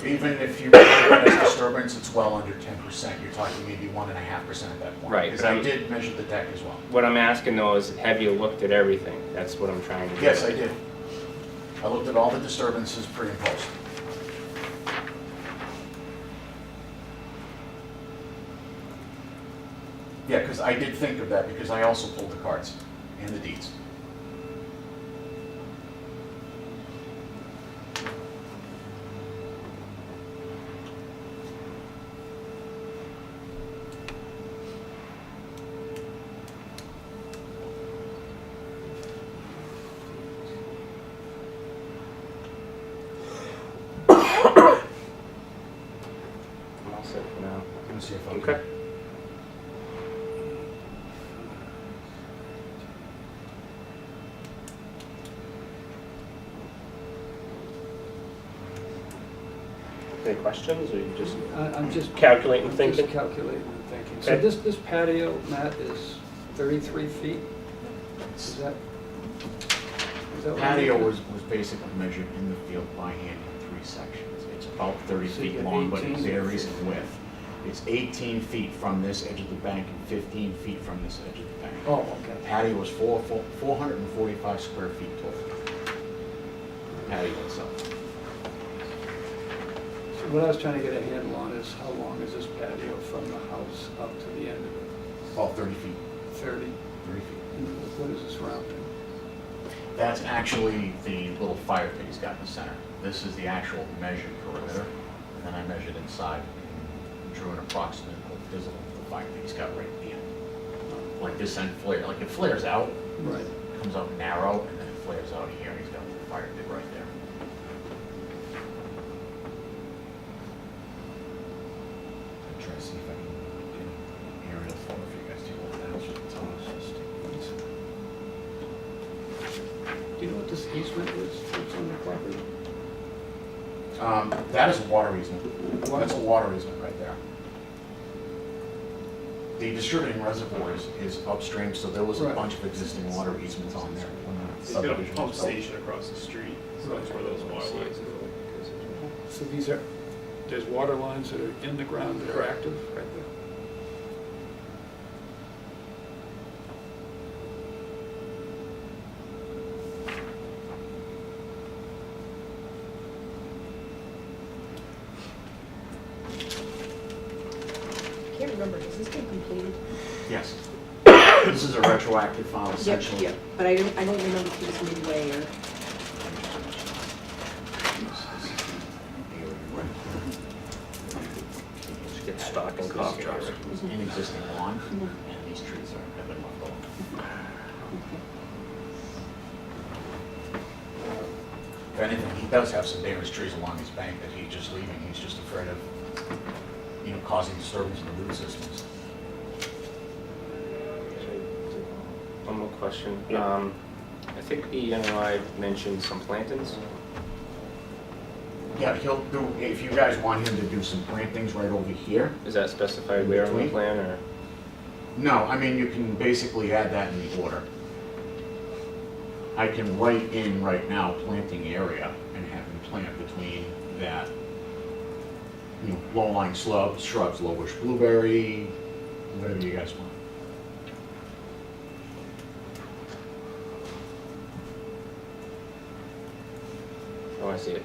Even if you count it as disturbance, it's well under 10%. You're talking maybe 1.5% at that point. Right, Because but I I'm- did measure the deck as well. What I'm asking though is, have you looked at everything? That's what I'm trying to do. Yes, I did. I looked at all the disturbances pre and post. Yeah, because I did think of that, because I also pulled the cards and the deeds. all set for now. Let me see if I can. Okay. Any questions, or you just I'm just. calculating, I'm thinking? Just calculating and thinking. So Okay. this patio, Matt, is 33 feet? Is that? what I'm Patio looking was basically measured in the field by hand in 3 sections. It's about 30 So you feet got long, but it 18 varies in width. It's 18 feet from this edge of the bank and 15 feet from this edge of the bank. at? Oh, okay. Patio is 445 square feet total. Patio itself. So what I was trying to get a handle on is how long is this patio from the house up to the end of it? About 30 feet. 30? 30 feet. And what is this rounding? That's actually the little fire pit he's got in the center. This is the actual measured perimeter, and then I measured inside and drew an approximate visible of the fire pit he's got right at the end. Like this end flare, like it flares out, Right. comes out narrow, and then it flares out here, he's got the fire pit right there. I'm trying to see if I can get an aerial photo for you guys to hold down. Do you know what this easement is that's on the property? That is a water easement. That's a water easement right there. The distributing reservoir is upstream, so there was a Right. bunch of existing water easements on there when the You've got a subdivision pump was built. station across the street, so that's where those waterways go. So these are, there's water lines that are in the ground that are active right there? I can't remember, has this been completed? Yes. This is a retroactive file essentially. Yep, but I don't remember if it was midway or, Just get stock and cough drops. An existing lawn, and these trees have been left alone. If anything, he does have some dangerous trees along his bank that he's just leaving. He's just afraid of, causing disturbance in the root systems. One more question. Yeah. I think the NOI mentioned some plantings. Yeah, he'll do, if you guys want him to do some plantings right over here. Is that specified where on the Between? plan, or? No, I mean, you can basically add that in the order. I can write in right now planting area and have him plant between that, low-lying shrubs, low bush blueberry, whatever you guys want. Oh, I see it.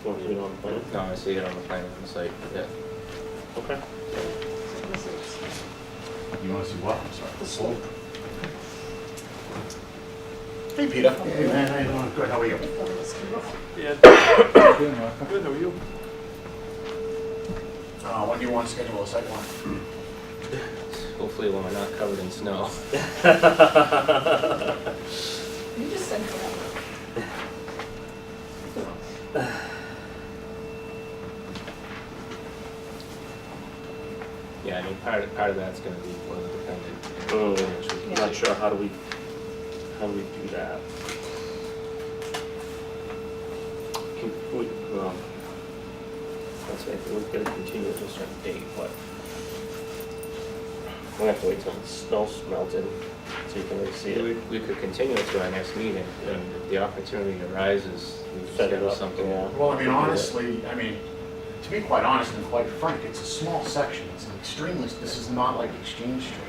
Want to do it on the plan? No, I see it on the plan on the site, yeah. Okay. so this is You want to see what? I'm sorry. the slope. Hey, Peter. Hey, man, how you doing? Good, how are you? Yeah, Good, Martha. good, how are you? When do you want to schedule a second one? Hopefully when we're not covered in snow. You just said that. Yeah, I mean, part of that's gonna be weather dependent. I'm not sure, how do we do that? Can we, let's say, if we're gonna continue to a certain date, but we'll have to wait till the snow's melted, so you can really see it. We could continue it to our next meeting, and if the opportunity arises, we Set it schedule up, something. yeah. Well, I mean, honestly, to be quite honest and quite frank, it's a small section. It's an extremely, this is not like Exchange Street.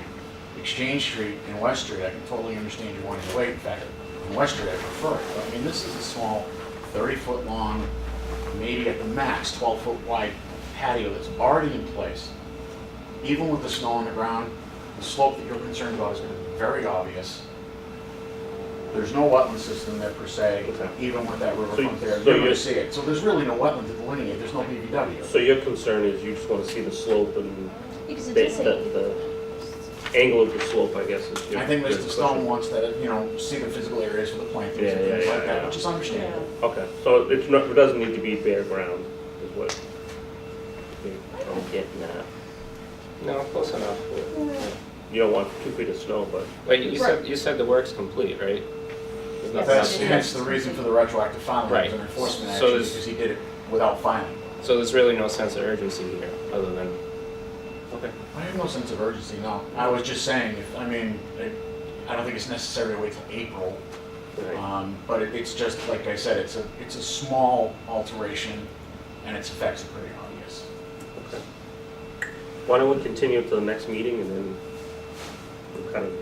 Exchange Street and West Street, I can totally understand you wanting to wait. In fact, in West Street, I prefer it. But I mean, this is a small, 30-foot long, maybe at the max, 12-foot wide patio that's already in place. Even with the snow on the ground, the slope that you're concerned about is going to be very obvious. There's no wetland system there per se, Okay. even with that riverfront there. so You're going you're- to see it. So there's really no wetland to delineate. There's no BVW. So your concern is you just wanna see the slope and Because it the, does say. the angle of the slope, I guess, is your. I think your Mr. Stone question. wants to, see the physical areas for the plantings Yeah, and things yeah, like that, yeah. which is understandable. Okay, so it's not, it doesn't need to be bare ground, is what, I'm getting that. No, close enough. You don't want 2 feet of snow, but Wait, you said the work's complete, right? There's nothing That's else. hence the reason for the retroactive filing, Right. as an enforcement So action, there's- because he did it without filing. So there's really no sense of urgency here, other than, okay. I have no sense of urgency, no. I was just saying, I don't think it's necessary to wait till April. But it's just, like I said, it's a small alteration, and its effects are pretty obvious. okay. Why don't we continue to the next meeting and then we'll kind of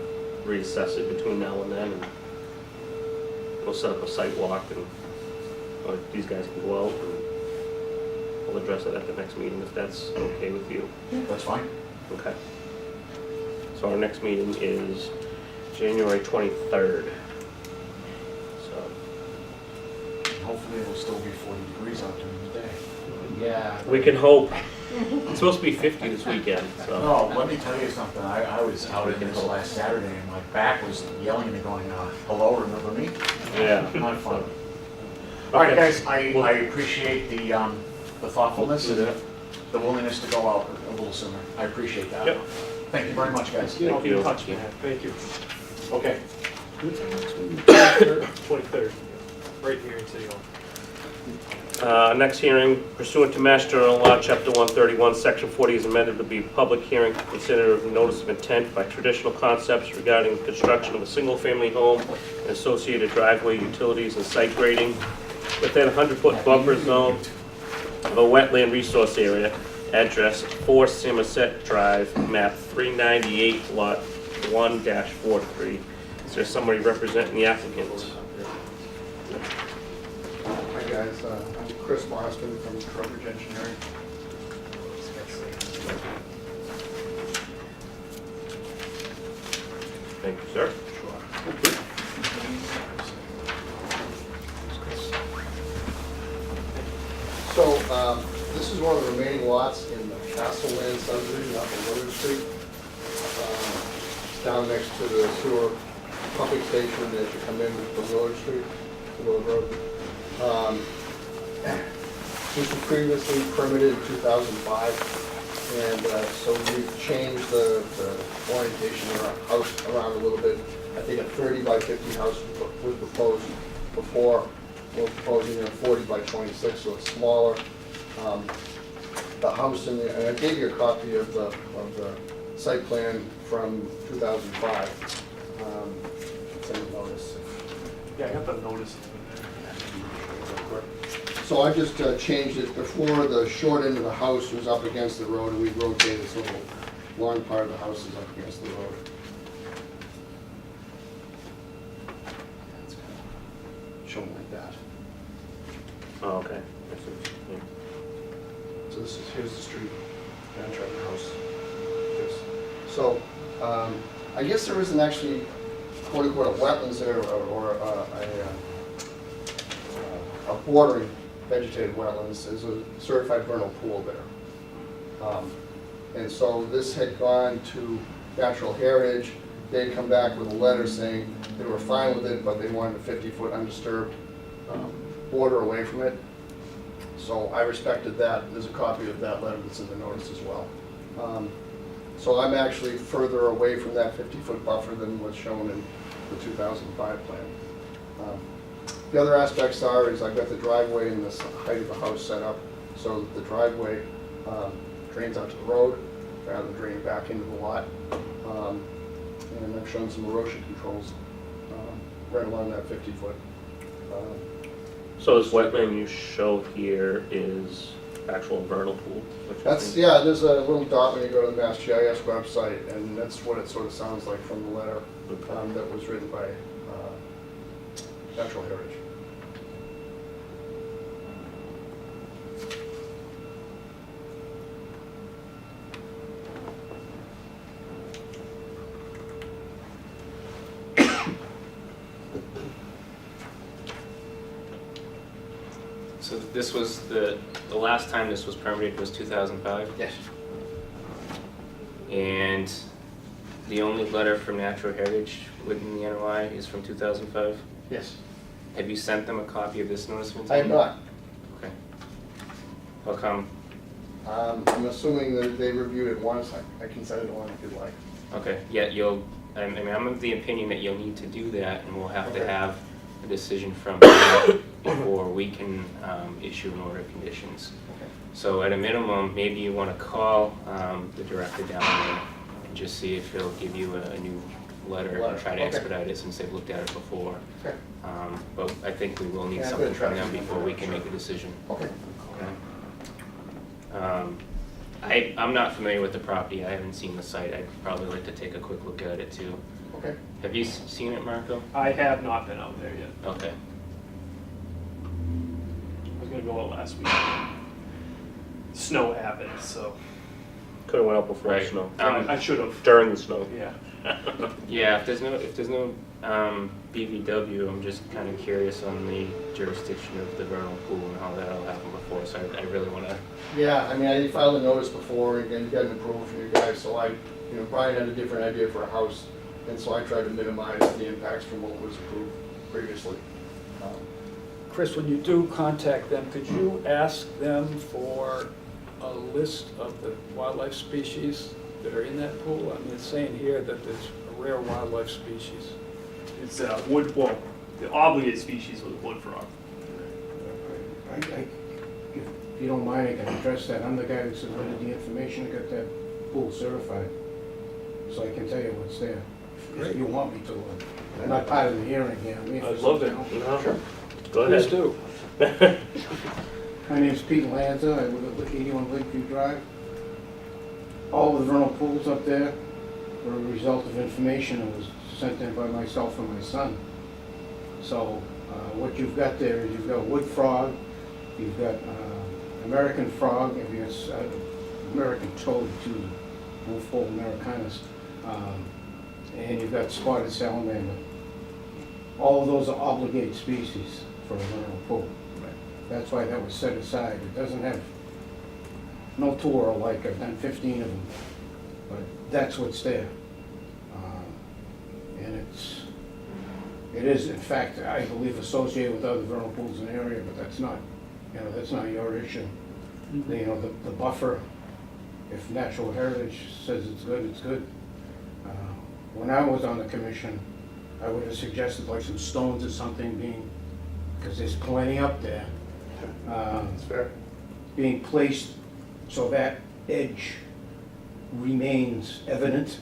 reassess it between now and then, and we'll set up a site walk, and or these guys can go out and we'll address it at the next meeting if that's okay with you. That's fine. Okay. So our next meeting is January 23rd. So, Hopefully it'll still be 40 degrees out during the day. Yeah. we can hope. It's supposed to be 50 this weekend, so. No, let me tell you something, I was out in this last Saturday, and my back was yelling at me going, hello, remember me? Yeah. Not fun. All right, Okay. guys, I appreciate the thoughtfulness and the willingness to go out a little sooner. I appreciate that. Yep. Thank you very much, guys. I'll be in you. touch, man. Thank you. Okay. 23rd, right here in City Hall. Next hearing pursuant to Mass General Law, Chapter 131, Section 40 is amended to be a public hearing to consider a notice of intent by Traditional Concepts regarding the construction of a single-family home and associated driveway, utilities, and site grading within a 100-foot buffer zone of a wetland resource area, address 4 Somerset Drive, map 398, lot 1-43. Is there somebody representing the applicant? Hi guys, I'm Chris Marston from Trowbridge Engineering. Thank you, sir. So, this is one of the remaining lots in the Castle Land subdivision up on Willard Street. It's down next to the sewer pumping station as you come in from Willard Street, Willard Road. This was previously permitted in 2005, and so we've changed the orientation of our house around a little bit. I think a 30 by 50 house was proposed before. We're proposing a 40 by 26, so it's smaller. The house and I gave you a copy of the site plan from 2005. Send a notice. Yeah, I got the notice. So I just changed it. Before, the short end of the house was up against the road, and we rotated this little long part of the house is up against the road. It's kind of shown like that. Oh, okay. I see. Yeah. So here's the street, down toward the house. Yes. So, I guess there isn't actually, quote unquote, a wetlands there or a bordering vegetated wetlands. There's a certified vernal pool there. And so this had gone to Natural Heritage. They'd come back with a letter saying they were fine with it, but they wanted a 50-foot undisturbed border away from it. So I respected that. There's a copy of that letter that's in the notice as well. So I'm actually further away from that 50-foot buffer than what's shown in the 2005 plan. The other aspects is I've got the driveway and the height of the house set up so that the driveway drains out to the road rather than draining back into the lot. And I've shown some erosion controls right along that 50-foot. So this wetland you show here is actual vernal pool? which That's, is- yeah, there's a little dot when you go to the Mass GIS website, and that's what it sort of sounds like from the letter that was written by Natural Heritage. So this was the last time this was permitted was 2005? Yes. And the only letter from Natural Heritage within the NOI is from 2005? Yes. Have you sent them a copy of this notice of intent? I have not. Okay. How come? I'm assuming that they reviewed it once, I can send it on if you'd like. Okay, yeah, I mean, I'm of the opinion that you'll need to do that, and we'll have to Okay. have a decision from you before we can issue an order of conditions. Okay. So at a minimum, maybe you want to call the director down there and just see if he'll give you a new letter and try to Okay. expedite it since they've looked at it before. Okay. But I think we will need Yeah, something good from them traction. before we can make a decision. Okay. Okay. I'm not familiar with the property, I haven't seen the site, I'd probably like to take a quick look at it too. Okay. Have you seen it, Marco? I have not been out there yet. Okay. I was gonna go out last week. Snow happened, so Could've went out before the Right. snow. I should have. During the snow. Yeah. Yeah, if there's no BVW, I'm just kind of curious on the jurisdiction of the vernal pool and how that'll happen before, so I really want to. Yeah, I mean, I filed a notice before and got an approval from you guys, so Brian had a different idea for a house, and so I tried to minimize the impacts from what was approved previously. Chris, when you do contact them, could you ask them for a list of the wildlife species that are in that pool? I mean, it's saying here that there's a rare wildlife species. It's the obligate species was wood frog. If you don't mind, I can address that. I'm the guy who submitted the information to get that pool certified, so I can tell you what's there. If you want me to. I'm not part of the hearing here. I'm here for I'd love it. something No? else. Sure. Go Please ahead. do. My name's Pete Lanza. I live at 81 Lakeview Drive. All the vernal pools up there were a result of information that was sent in by myself and my son. So what you've got there is you've got wood frog, you've got American frog, you've got American toad too, Wolfhole americanus, and you've got spotted salamander. All of those are obligate species for a vernal pool. That's why that was set aside. It doesn't have no tour alike. I've done 15 of them, but that's what's there. And it is, in fact, I believe, associated with other vernal pools in the area, but that's not your issue. The buffer, if natural heritage says it's good, it's good. When I was on the commission, I would have suggested like some stones or something because there's plenty up there. That's fair. Being placed so that edge remains evident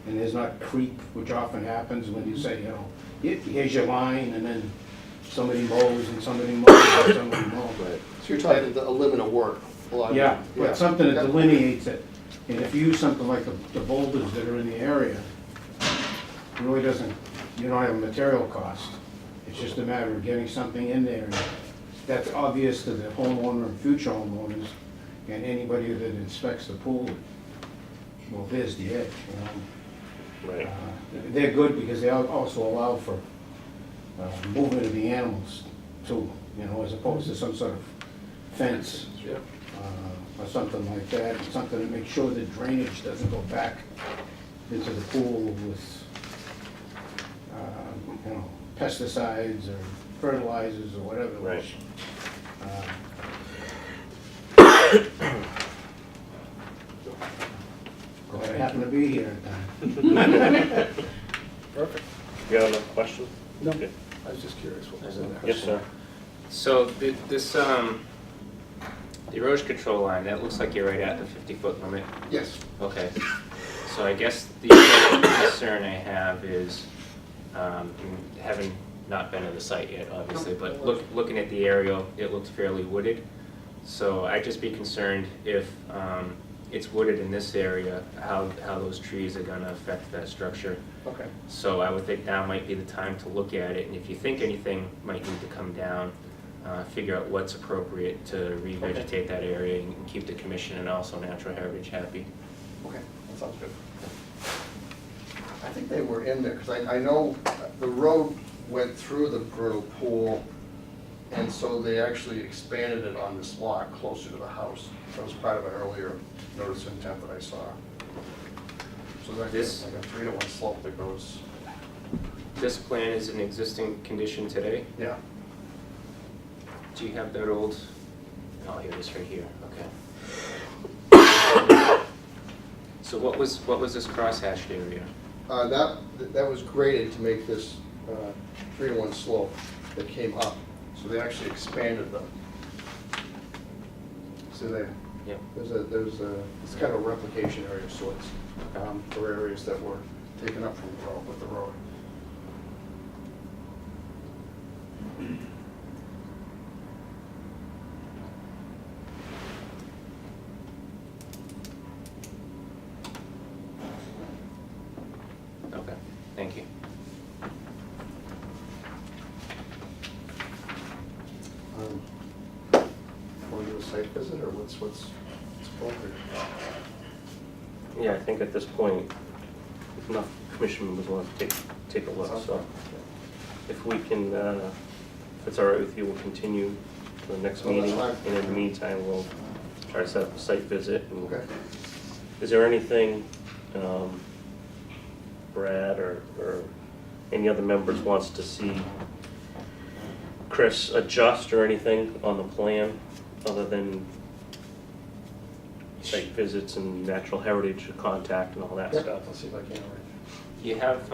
and there's not creep, which often happens when you say, here's your line, and then somebody mows and somebody mows and somebody mows. So you're talking a limit of work. Yeah, but something that delineates it. And if you use something like the boulders that are in the area, it really doesn't, you don't have a material cost. It's just a matter of getting something in there. And that's obvious to the homeowner and future homeowners and anybody that inspects the pool. Well, there's the edge, Right. They're good because they also allow for movement of the animals too, as opposed to some sort of fence or something like that. Something to make sure that drainage doesn't go back into the pool with pesticides or fertilizers or whatever. Right. Which, I happen to be here at the time. Perfect. You got another question? No, Okay. I was just curious what was in there. Yes, sir. So the erosion control line, that looks like you're right at the 50-foot limit. Yes. Okay. So I guess the other concern I have is, having not been to the site yet, obviously, but looking at the aerial, it looks fairly wooded. So I'd just be concerned if it's wooded in this area, how those trees are gonna affect that structure. Okay. So I would think now might be the time to look at it, and if you think anything might need to come down, figure out what's appropriate to revegetate that area and keep the commission and also natural heritage happy. Okay, that sounds good. I think they were in there, because I know the road went through the vernal pool, and so they actually expanded it on this lot closer to the house. That was part of an earlier notice of intent that I saw. So that's This- like a 3-to-1 slope that goes, This plan is in existing condition today. yeah. Do you have that old, oh, here it is right here, okay. So what was this cross-hatched area? That was graded to make this 3-to-1 slope that came up. So they actually expanded them. See there? Yep. It's kind of a replication area of sorts for areas that were taken up from the road, with the road. Okay, thank you. Want to do a site visit, or what's appropriate? Yeah, I think at this point, if enough commission members want to take a look, so if we can, if it's all right with you, we'll continue to the next Oh, that's meeting. fine. And in the meantime, we'll try to set up a site visit. And Okay. is there anything, Brad or any other members wants to see Chris adjust or anything on the plan, other than site visits and natural heritage contact and all that Yeah, stuff? I'll see if I can arrange. You have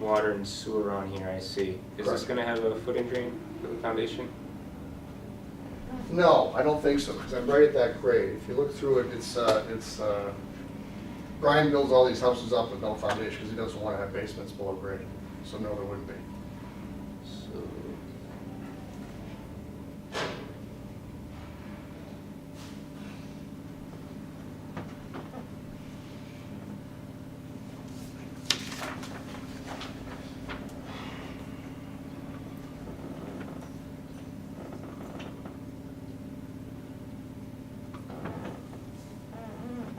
water and sewer on here, I see. Is this Correct. gonna have a footing drain for the foundation? No, I don't think so, because I'm right at that grade. If you look through it, Brian builds all these houses up with no foundation, because he doesn't want to have basements below grade. So no, there wouldn't be. So,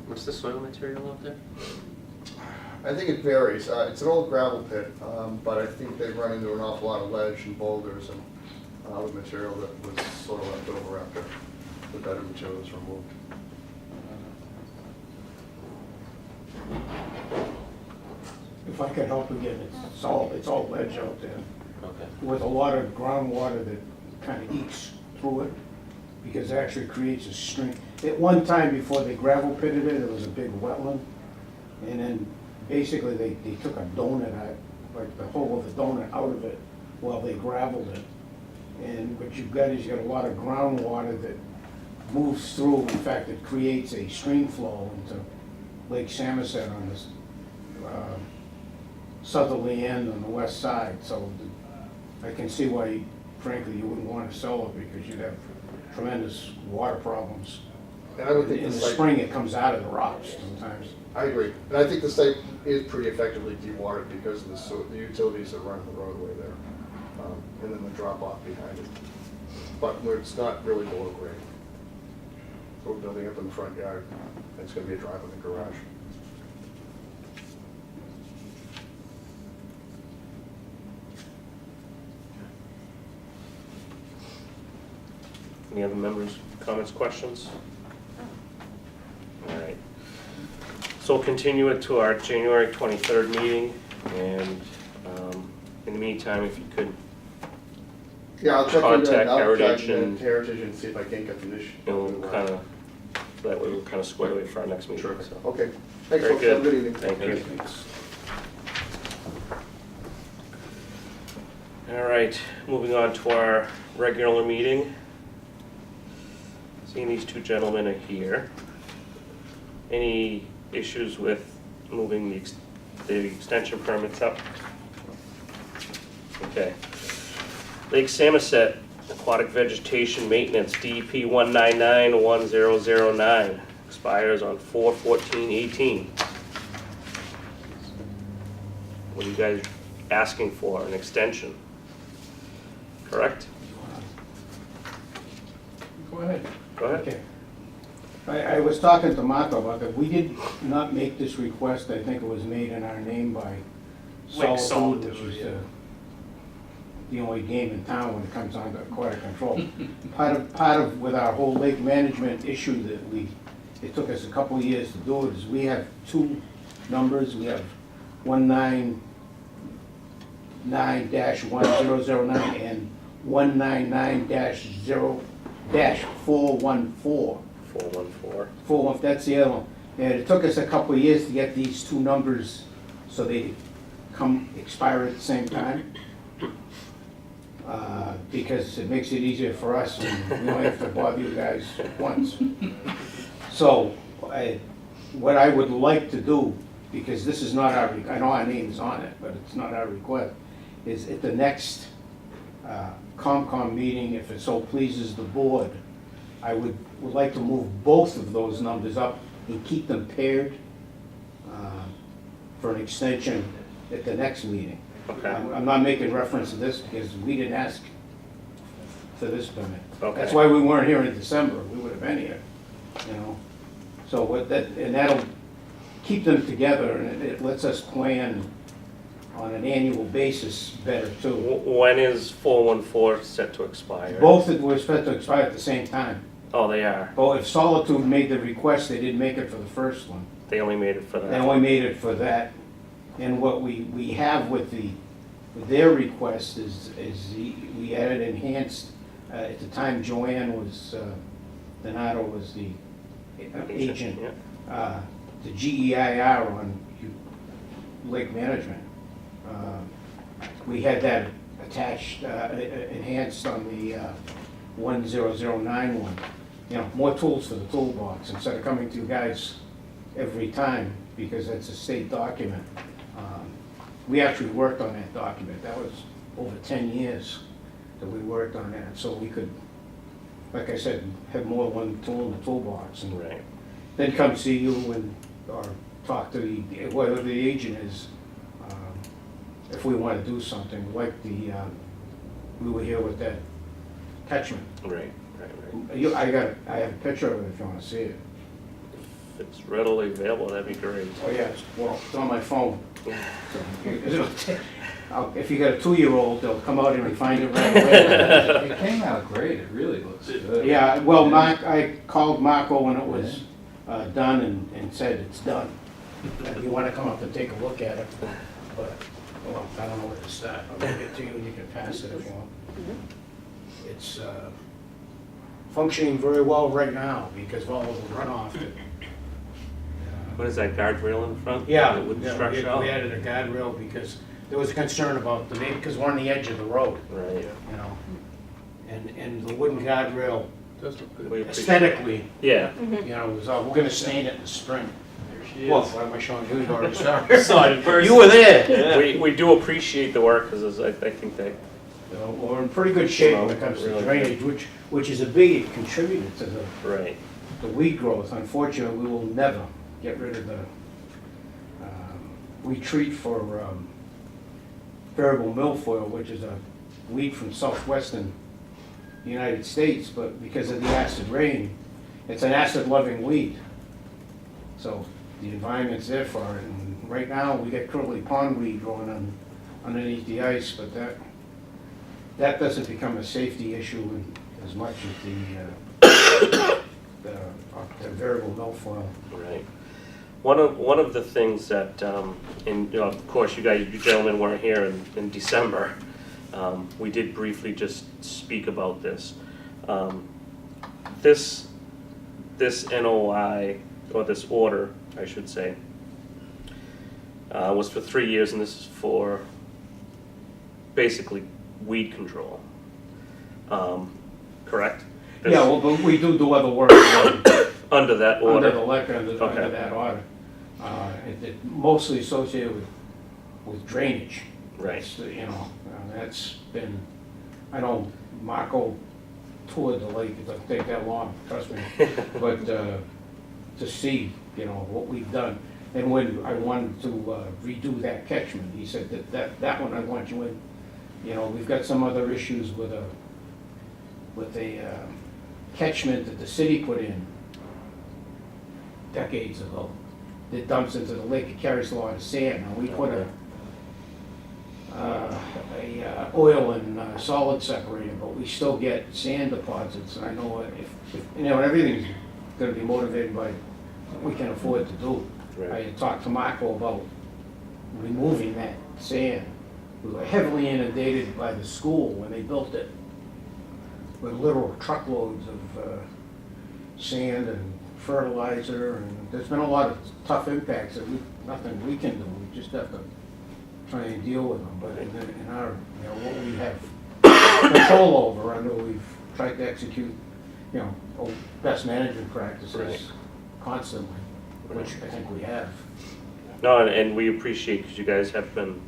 what's the soil material out there? I think it varies. It's an old gravel pit, but I think they run into an awful lot of ledge and boulders and other material that was sort of left over after the better material was removed. If I could help again, it's all ledge out there, Okay. with a lot of groundwater that kind of eats through it, because it actually creates a stream. At one time, before they gravel pitted it, it was a big wetland, and then basically they took a donut out, like the whole of the donut out of it while they gravelled it. And what you've got is you've got a lot of groundwater that moves through. In fact, it creates a stream flow into Lake Samoset on this southerly end on the west side. So I can see why, frankly, you wouldn't want to sell it, because you'd have tremendous water problems. And I would think In the the site, spring, it comes out of the rocks sometimes. I agree. And I think the site is pretty effectively dewatered because of the utilities that run the roadway there. And then the drop off behind it. But where it's not really below grade. So we're building up in the front yard. It's gonna be a drive with a garage. Any other members, comments, questions? All right. So we'll continue it to our January 23rd meeting, and in the meantime, if you could, Yeah, I'll check into Contact it. I'll Heritage check and- Heritage and see if I can't get the issue. we'll kind of, that way we'll kind of square away for our next meeting. Terrific. So. Okay. Thanks, Very folks. Have a good. good evening. Thank you. All right, moving on to our regular meeting. Seeing these two gentlemen are here. Any issues with moving the extension permits up? Okay. Lake Samoset Aquatic Vegetation Maintenance, DEP 1991009, expires on 4/14/18. What are you guys asking for, an extension? Correct? Go ahead. Go ahead. Okay. I was talking to Martha about that. We did not make this request. I think it was made in our name by Lake Solitude, which Solitude, is yeah. the only game in town when it comes on to aquatic control. Part of, with our whole lake management issue that it took us a couple of years to do it, is we have two numbers. We have 199-1009 and 199-0-414. 414. That's the other one. And it took us a couple of years to get these two numbers so they expire at the same time. Because it makes it easier for us and we don't have to bother you guys once. So, what I would like to do, because this is not our, I know our name's on it, but it's not our request, is at the next COMCOM meeting, if it so pleases the board, I would like to move both of those numbers up and keep them paired for an extension at the next meeting. Okay. I'm not making reference to this because we didn't ask for this permit. Okay. That's why we weren't here in December, we would have been here, you know? So what that, and that'll keep them together and it lets us plan on an annual basis better too. When is 414 set to expire? Both were supposed to expire at the same time. Oh, they are. But if Solitude made the request, they didn't make it for the first one. They only made it for They that. only made it for that. And what we have with their request is we added enhanced, at the time Joanne was, Donato was the agent, Yeah. the GEIR on lake management. We had that attached, enhanced on the 10091. You know, more tools for the toolbox instead of coming to you guys every time because that's a state document. We actually worked on that document. That was over 10 years that we worked on that. So we could, like I said, have more than one tool in the toolbox and Right. then come see you and, or talk to whatever the agent is, if we want to do something, like we were here with that catchment. Right, right. I have a picture of it if you want to see it. If it's readily available, that'd be great. Oh, yeah, it's on my phone. If you got a 2-year-old, they'll come out here and find it right away. It came out great, it really looks good. Yeah, well, Mark, I called Marco when it was done and said it's done. If you want to come up and take a look at it, but, well, I don't know where to start. I'll give it to you and you can pass it if you want. It's functioning very well right now because of all of the runoff. What is that, guardrail in front? Yeah, The wooden yeah, structure? we added a guardrail because there was a concern about the, because we're on the edge of the road, Right. you know? And the wooden guardrail Does look good. We appreciate- aesthetically, Yeah. you know, was, we're gonna stain it in the spring. There she Well, is. why am I showing you? You already saw it. Saw it in person. You were there. We do appreciate the work, because I think that, You know, we're in pretty good shape when it comes to Really drainage, which is a big contributor to right, the weed growth. Unfortunately, we will never get rid of the, we treat for variable milfoil, which is a weed from southwestern United States, but because of the acid rain, it's an acid-loving weed. So the environment's there for it. And right now, we get curly pondweed growing underneath the ice, but that doesn't become a safety issue as much as the variable milfoil. right. One of the things that, and, you know, of course, you gentlemen weren't here in December. We did briefly just speak about this. This NOI, or this order, I should say, was for 3 years, and this is for basically weed control. Correct? Yeah, well, but we do other work under Under that order? the liquor, under Okay. that order. It mostly associated with drainage. Right. It's, you know, that's been, I know Marco toured the lake, it doesn't take that long, trust me. But to see, you know, what we've done. And when I wanted to redo that catchment, he said that one I want you in. You know, we've got some other issues with a catchment that the city put in decades ago. That dumps into the lake, it carries a lot of sand. Now, we put a oil and solid separator, but we still get sand deposits. And I know if you know, everything's gonna be motivated by what we can afford to do. Right. I had talked to Marco about removing that sand. We were heavily inundated by the school when they built it with literal truckloads of sand and fertilizer, and there's been a lot of tough impacts that nothing we can do, we just have to try and deal with them, but in our, what we have control over, I know we've tried to execute, best management practices Right. constantly, which I think we have. No, and we appreciate, because you guys have been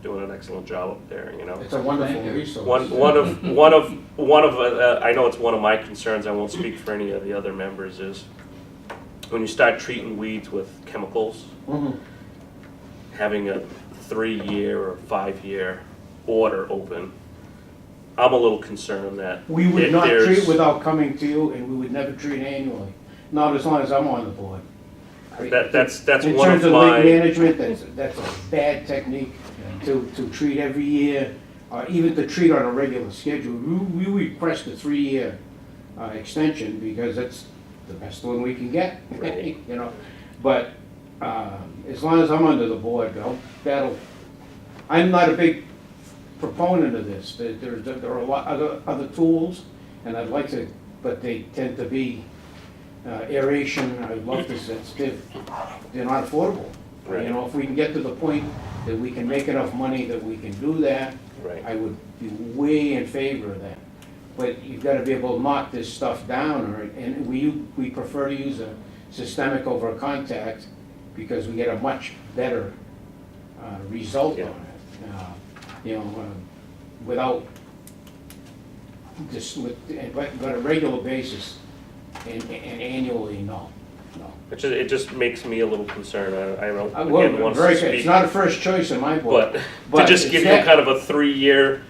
doing an excellent job up there, It's a wonderful Thank you. resource. One of I know it's one of my concerns, I won't speak for any of the other members, is when you start treating weeds with chemicals, Mhm. having a 3-year or 5-year order open, I'm a little concerned that We would not there's- treat without coming to you, and we would never treat annually, not as long as I'm on the board. That's In one terms of of lake my, management, that's a bad technique to treat every year, or even to treat on a regular schedule. We request a 3-year extension because that's the best one we can get, Right. But as long as I'm under the board, I'm not a big proponent of this. There are a lot of other tools, and I'd like to, but they tend to be aeration. I'd love to say they're not affordable. Right. If we can get to the point that we can make enough money that we can do that, right, I would be way in favor of that. But you've got to be able to knock this stuff down, and we prefer to use a systemic over a contact because we get a much better result Yeah. on it. Without this, but a regular basis and annually, no. it just makes me a little concerned, I don't, Well, again, want very to good. It's speak, not a first choice in my book. but to just it's give you that- kind of a 3-year,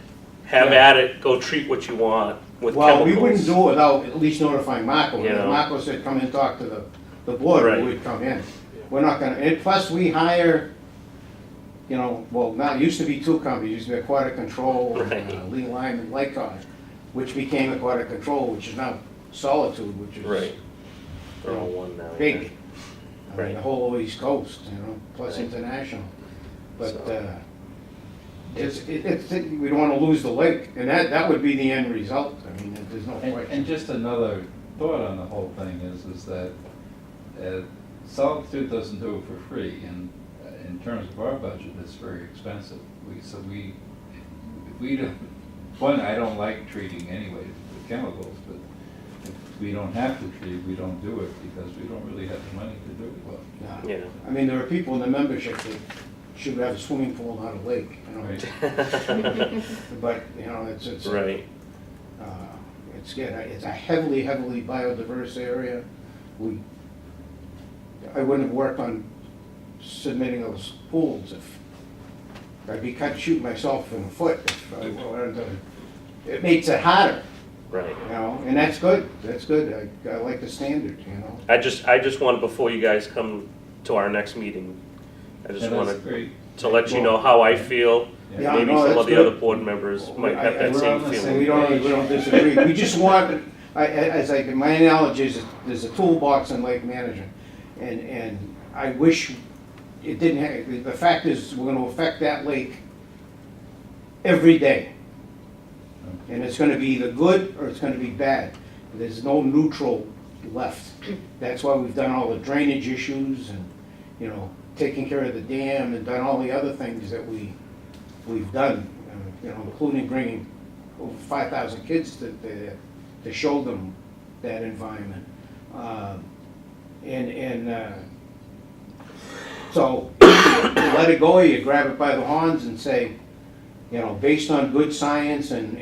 have Yeah. at it, go treat what you want with Well, chemicals. we wouldn't do it without at least notifying Marco. If Yeah. Marco said, come in, talk to the board, Right. we would come in. We're not gonna, and plus we hire, well, now, it used to be 2 companies, it used to be Aquatic Control, Right. Lee Lime and Lycon, which became Aquatic Control, which is now Solitude, which is Right. They're all one now. big. yeah. I mean, Right. the whole East Coast, plus Right. international. But, So- we don't wanna lose the lake, and that would be the end result. I mean, there's no And question. just another thought on the whole thing is that Solitude doesn't do it for free, and in terms of our budget, it's very expensive. If we don't, one, I don't like treating anyway with chemicals, but if we don't have to treat, we don't do it because we don't really have the money to do it well. No. Yeah. I mean, there are people in the membership that should have a swimming pool, not a lake, Right. But, it's. Right, It's good. It's a heavily biodiverse area. I wouldn't have worked on submitting those pools if, I'd be shooting myself in the foot if I wanted to. It makes it harder, right. and that's good, I like the standard, I just want, before you guys come to our next meeting, I just And that's want great. to let you know how I feel. Yeah, Maybe no, some that's of the good. other board members might have I- that we're same on the feeling. We don't disagree, we just want, my analogy is, there's a toolbox in lake management, and I wish it didn't have, the fact is, we're gonna affect that lake every day. And it's gonna be either good or it's gonna be bad. There's no neutral left. That's why we've done all the drainage issues and, taking care of the dam and done all the other things that we've done, including bringing over 5,000 kids to show them that environment. So, you let it go, you grab it by the horns and say, based on good science and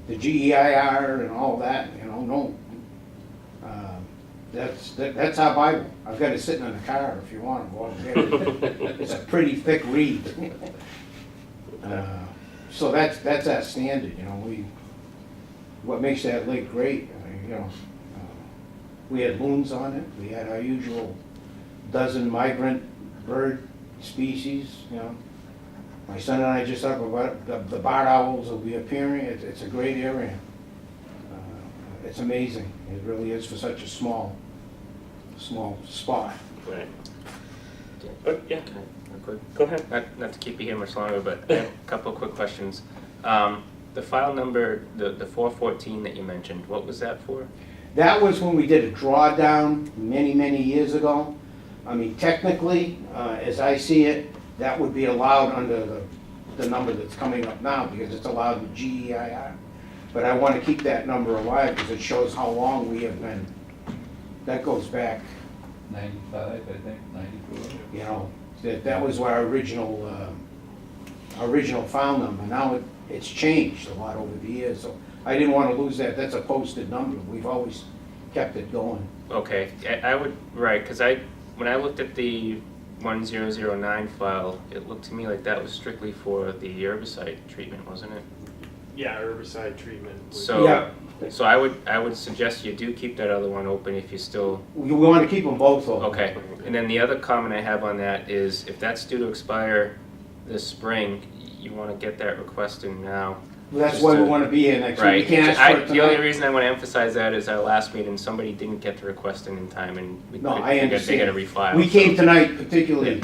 the GEIR and all that, no. That's our Bible. I've got it sitting in the car if you want to go out and get it. It's a pretty thick read. So that's our standard, what makes that lake great, we had loons on it, we had our usual dozen migrant bird species, My son and I just talked about the barred owls will be appearing, it's a great area. It's amazing, it really is for such a small spot. Right. But, yeah, go ahead. Not to keep you here much longer, but I have a couple of quick questions. The file number, the 414 that you mentioned, what was that for? That was when we did a drawdown many, many years ago. I mean, technically, as I see it, that would be allowed under the number that's coming up now, because it's allowed in GEIR. But I want to keep that number alive, because it shows how long we have been. That goes back, 95, I think, 94. you know, that was our original file number. Now it's changed a lot over the years, so I didn't want to lose that. That's a posted number. We've always kept it going. Okay, I would, right, because when I looked at the 1009 file, it looked to me like that was strictly for the herbicide treatment, wasn't it? Yeah, herbicide treatment. So, Yeah. so I would suggest you do keep that other one open if you still, We want to keep them both open. okay. And then the other comment I have on that is if that's due to expire this spring, you want to get that request in now. That's why we want to be here next week. We Right. can't ask for it The only tonight. reason I want to emphasize that is our last meeting, somebody didn't get the request in time and No, I they got to understand. refile. We came tonight particularly,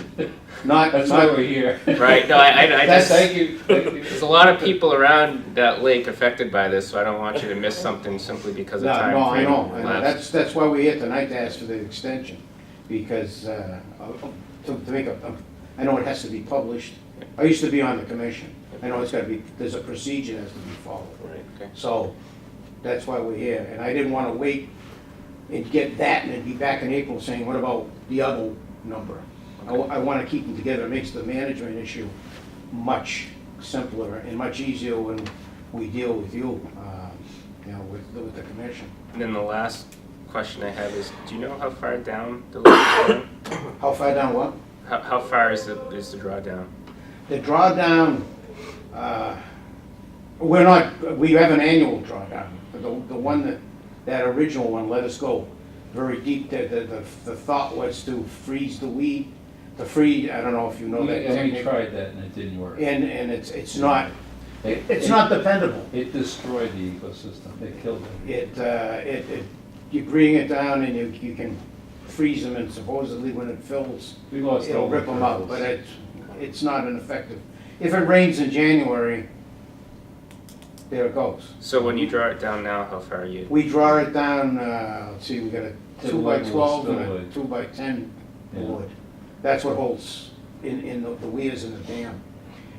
not, That's why not, we're here. Right, no, I That's- just, Thank you. Thank you. there's a lot of people around that lake affected by this, so I don't want you to miss something simply because of no, time. no, I frame know. lapse. That's why we're here tonight, to ask for the extension. Because, to make I know it has to be published. I used to be on the commission. I know it's got to be, there's a procedure that has to be followed. Right. Okay. So, that's why we're here. And I didn't want to wait and get that and then be back in April saying, what about the other number? I want to keep them together. It makes the management issue much simpler and much easier when we deal with you, with the commission. And then the last question I have is, do you know how far down the lake is going? How far down what? How far is the drawdown? The drawdown, we have an annual drawdown. The one that original one let us go very deep. The thought was to freeze the weed, I don't know if you know that And we technique. tried that and it didn't work. And it's not dependable. It destroyed the ecosystem. It killed it. You bring it down and you can freeze them, and supposedly when it fills, We lost it'll all the rip them out, turtles. but it's not an effective. If it rains in January, there it goes. So when you draw it down now, how far are you? We draw it down, let's see, we got a The 2 by wood will 12 and still a wood. 2 by 10 Yeah. wood. That's what holds in the weirs in the dam.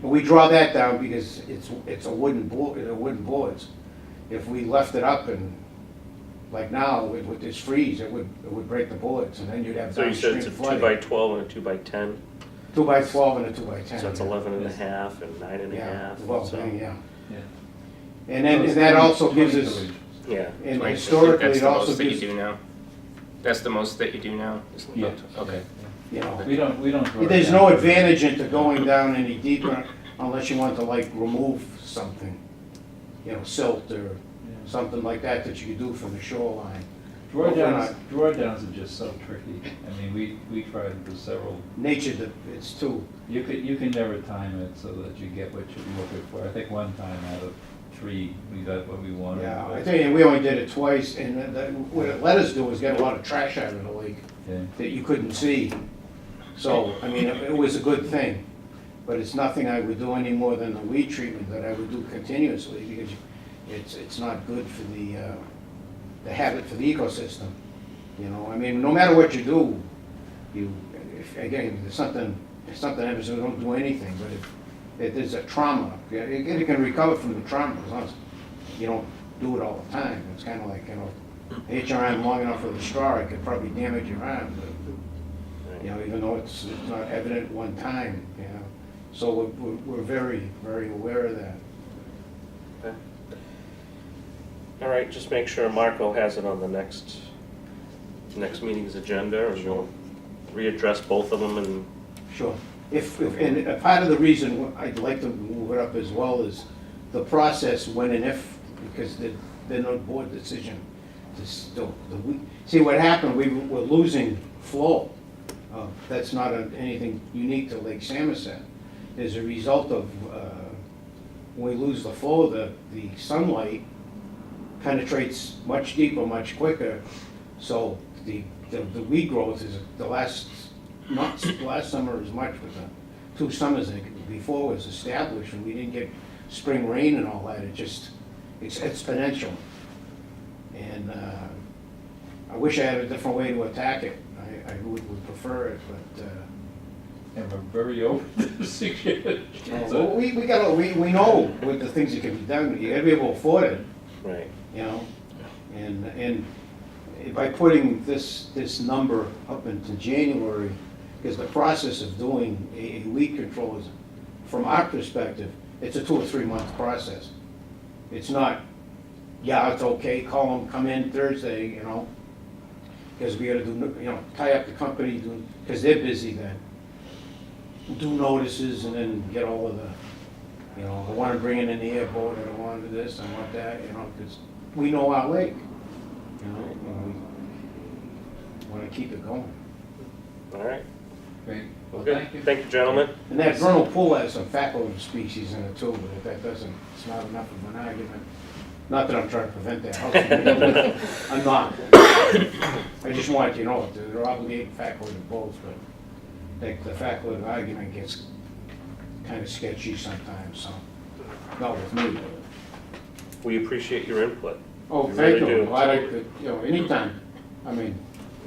And we draw that down because it's a wooden board, wooden boards. If we left it up and, like now, with this freeze, it would break the boards, and then you'd have So you said downstream it's a 2 flooding. by 12 and a 2 by 10, 2 by 12 and a 2 by 10. so that's yeah. 11 and a half and 9 and a Yeah, half. well, so- yeah. Yeah. And then, So it's and that 20 also gives 20 us, villages. Yeah. and 20. historically, That's it the also most that you gives, do now? That's the most that you do now? Yeah. Okay. you know, We don't draw it there's down. no advantage into going down any deeper unless you want to like remove something, silt or Yeah. something like that you could do from the shoreline. But we're Drawdowns are just so tricky. I mean, we tried it for several. Nature, it's too, You can never time it so that you get what you're looking for. I think one time out of 3, we got what we wanted. yeah, I but- think we only did it twice, and what it let us do was get a lot of trash out of the lake Yeah. that you couldn't see. So, I mean, it was a good thing, but it's nothing I would do any more than the weed treatment that I would do continuously, because it's not good for the habit for the ecosystem. I mean, no matter what you do, again, there's something happens, we don't do anything, but if there's a trauma, it can recover from the trauma as long as you don't do it all the time. It's kind of like, hit your arm long enough with a straw, it could probably damage your arm, but, even though it's not evident one time, So we're very, very aware of that. All right, just make sure Marco has it on the next meeting's agenda, and we'll readdress both of them, and Sure. And a part of the reason I'd like to move it up as well is the process when and if, because there's no board decision. See, what happened, we were losing flow. That's not anything unique to Lake Samoset. As a result of, when we lose the flow, the sunlight penetrates much deeper, much quicker. So the weed growth is, not last summer as much, but the 2 summers before was established, and we didn't get spring rain and all that. It's exponential. And wish I had a different way to attack it. I would prefer it, but, And we're very open to suggestions. well, we know what the things that can be done. You gotta be able to afford it, Right. you know? And by putting this number up into January, because the process of doing a weed control is, from our perspective, it's a 2 or 3 month process. It's not, yeah, it's okay, call them, come in Thursday, you know? Because we gotta do, you know, tie up the company, because they're busy then. Do notices and then get all of the, you know, I wanna bring in an airboat, I don't wanna do this, I want that, you know, because we know our lake, you know, and we wanna keep it going. All right. Great, well, Okay. thank you. Thank you, gentlemen. And that vernal pool has some facultative species in it too, but if that doesn't, it's not enough of an argument. Not that I'm trying to prevent that house from being built. I'm not. I just wanted you to know, they're obligated facultative boats, but the facultative argument gets kind of sketchy sometimes, so, not with me. We appreciate your input. Oh, We thank really you. do. I'm glad anytime. I mean,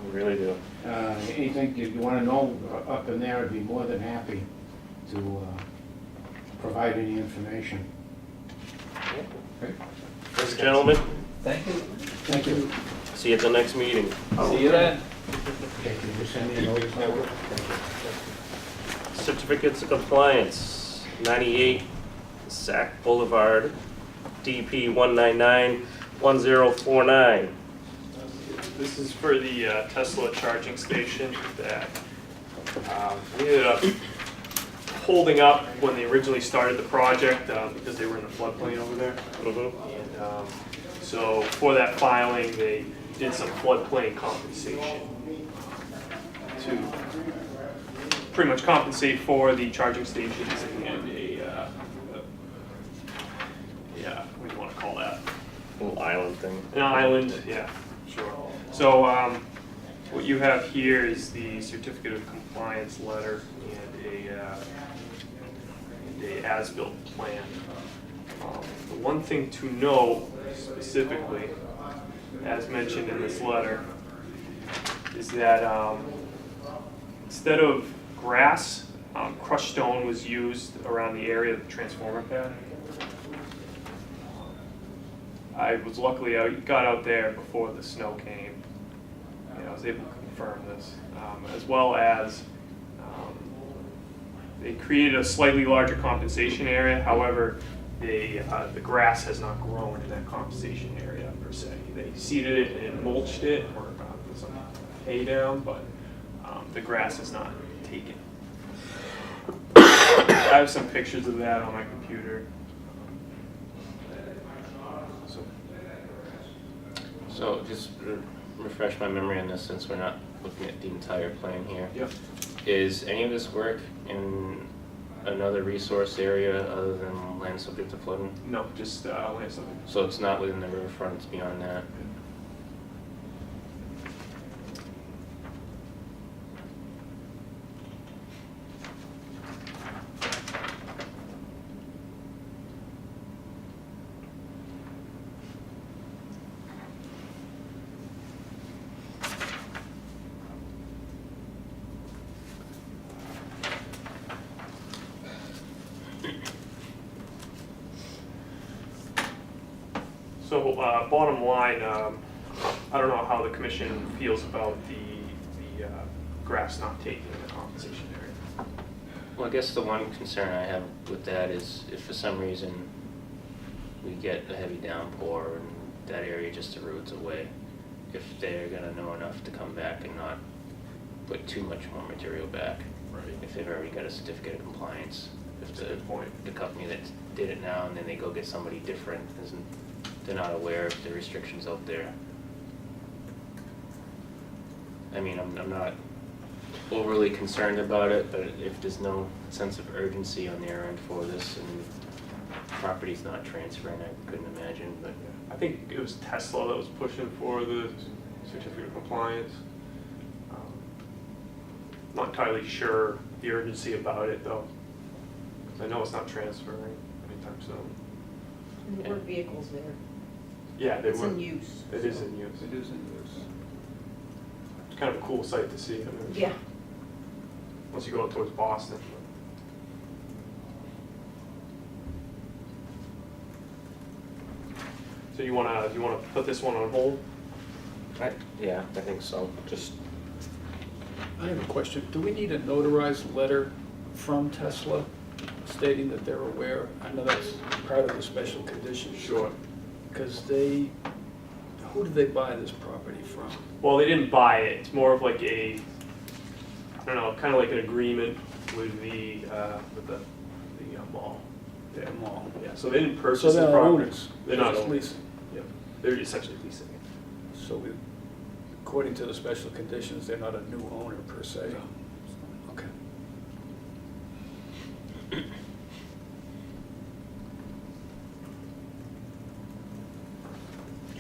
We really do. anything you want to know up in there, I'd be more than happy to provide any information. Great. Thanks, gentlemen. Thank you. Thank you. See you at the next meeting. See you then. Okay, can you send me a notice now? Certificates of compliance, 98 Sac Boulevard, DP 1991049. This is for the Tesla charging station that we ended up holding up when they originally started the project because they were in the floodplain over there. Mhm. And so for that filing, they did some floodplain compensation to pretty much compensate for the charging stations and what do you want to call that? Little island thing. An island, yeah, sure. So what you have here is the certificate of compliance letter and a as-built plan. The one thing to note specifically, as mentioned in this letter, is that instead of grass, crushed stone was used around the area of the transformer pad. I was luckily got out there before the snow came, and I was able to confirm this, as well as they created a slightly larger compensation area. However, the grass has not grown in that compensation area per se. They seeded it and mulched it, or put some hay down, but the grass is not taken. I have some pictures of that on my computer. So just refresh my memory on this since we're not looking at the entire plan here. Yep. Is any of this work in another resource area other than land subject to flooding? No, just land something. So it's not within the riverfront, it's beyond that? So bottom line, I don't know how the commission feels about the grass not taking the compensation area. Well, I guess the one concern I have with that is if for some reason we get a heavy downpour and that area just erodes away, if they're gonna know enough to come back and not put too much more material back. Right. If they've already got a certificate of compliance. If That's a good point. the company that did it now and then they go get somebody different, they're not aware of the restrictions out there. I mean, I'm not overly concerned about it, but if there's no sense of urgency on their end for this and property's not transferring, I couldn't imagine, but. I think it was Tesla that was pushing for the certificate of compliance. Not entirely sure the urgency about it though, because I know it's not transferring anytime soon. And there were vehicles there. Yeah, they It's were. in use. It is in use. It is in use. kind of a cool sight to see. I mean, Yeah. once you go up towards Boston. So you wanna put this one on hold? Yeah, I think so. Just, I have a question. Do we need a notarized letter from Tesla stating that they're aware? I know that's part of the special conditions. Sure. Because who did they buy this property from? Well, they didn't buy it. It's more of like a, I don't know, kind of like an agreement with the mall. Their mall. Yeah, so they didn't purchase So the they're not property. owners. They're not just owners. leasing. Yep. They're essentially leasing it. So according to the special conditions, they're not a new owner per se? Okay. do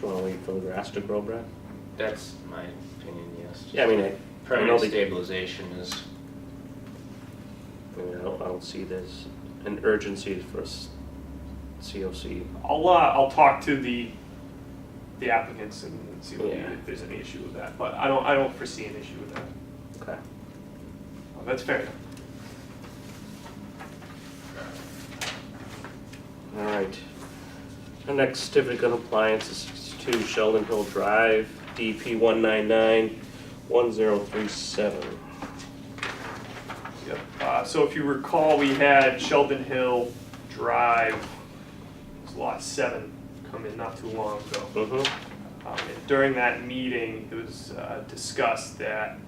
you wanna wait for the grass to grow, Brad? That's my opinion, yes. Yeah, I mean, I know Permanent they, stabilization is, I mean, I don't see there's an urgency for COC. I'll talk to the applicants and see Yeah. if there's any issue with that. But I don't foresee an issue with that. Okay. That's fair enough. All right. Our next certificate of compliance is to Sheldon Hill Drive, DP 199-1037. Yep. So if you recall, we had Sheldon Hill Drive, it was lot 7, come in not too long ago. Mm-hmm. And during that meeting, it was discussed that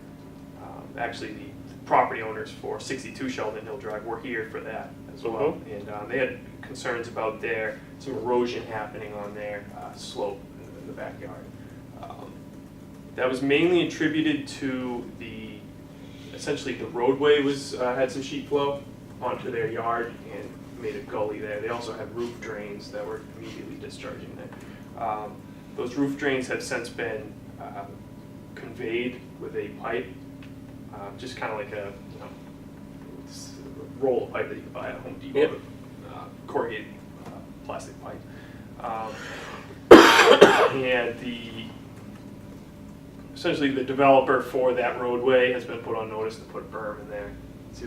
actually the property owners for 62 Sheldon Hill Drive were here for that as well. And they had concerns about some erosion happening on their slope in the backyard. That was mainly attributed to essentially the roadway had some sheet flow onto their yard and made a gully there. They also had roof drains that were immediately discharging there. Those roof drains have since been conveyed with a pipe, just kind of like a roll of pipe that you can buy at Home Depot, Yep. corrugated plastic pipe. And essentially the developer for that roadway has been put on notice to put berm in there to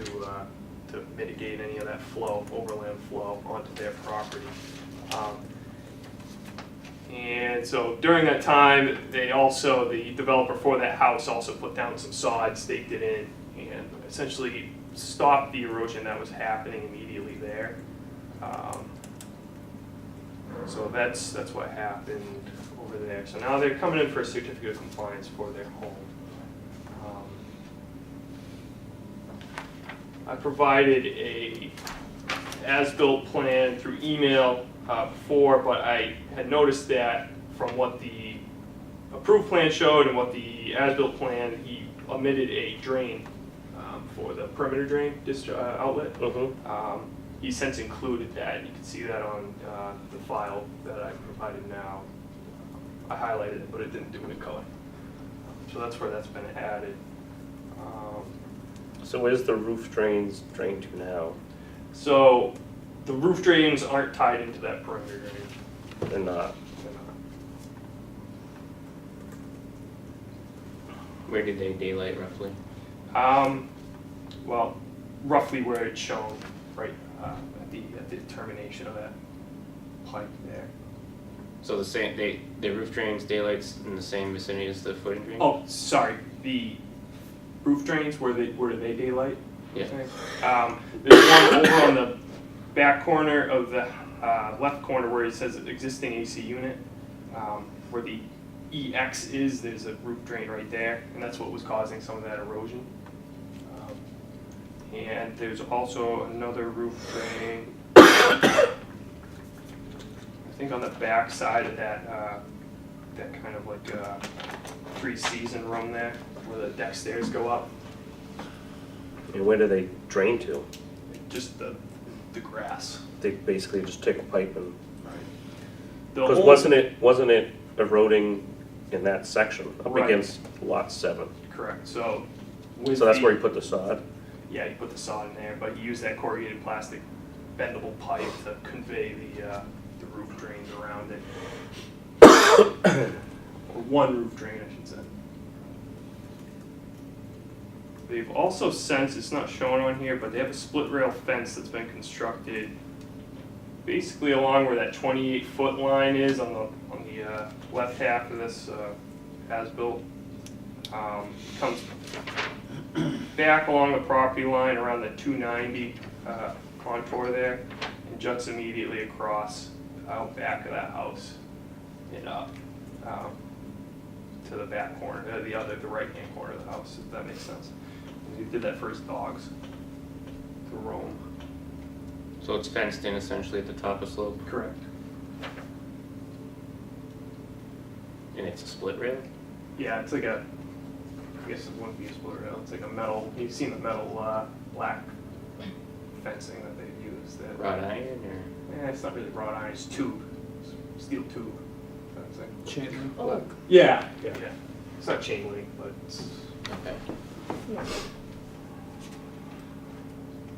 mitigate any of that flow, overland flow onto their property. And so during that time, the developer for that house also put down some sod, staked it in, and essentially stopped the erosion that was happening immediately there. So that's what happened over there. So now they're coming in for a certificate of compliance for their home. I provided a as-built plan through email before, but I had noticed that from what the approved plan showed and what the as-built plan, he omitted a drain for the perimeter drain outlet. Mm-hmm. He since included that, and you can see that on the file that I provided now. I highlighted it, but it didn't do it in color. So that's where that's been added. So where's the roof drains drain to now? So the roof drains aren't tied into that perimeter drain. They're not. where did they daylight roughly? Well, roughly where it's shown, right at the termination of that pipe there. So the roof drains daylights in the same vicinity as the footing drain? Oh, sorry, the roof drains, where do they daylight? Yeah. There's one over on the back corner of the left corner where it says existing AC unit, where the EX is, there's a roof drain right there, and that's what was causing some of that erosion. And there's also another roof drain, I think on the back side of that, that kind of like three-season room there, where the deck stairs go up. And where do they drain to? Just the grass. They basically just take a pipe and, The because whole- wasn't it eroding in that section up Right. against lot 7? Correct, so. with So that's the- where you put the sod? Yeah, you put the sod in there, but you use that corrugated plastic bendable pipe to convey the roof drains around it. Or one roof drain, I should say. They've also since, it's not shown on here, but they have a split rail fence that's been constructed basically along where that 28-foot line is on the left half of this as-built. Comes back along the property line around the 290 contour there, and juts immediately across out back of that house and up to the back corner, the right-hand corner of the house, if that makes sense. And he did that for his dogs to roam. So it's fenced in essentially at the top of slope, Correct. and it's a split rail? Yeah, it's like a, I guess it wouldn't be a split rail, it's like a metal, you've seen the metal black fencing that they use there. Wrought iron or? Yeah, it's not really wrought iron, it's tube, steel tube fencing. Chain link Oh. black. Yeah. It's not chain link, but it's, Okay. Yeah.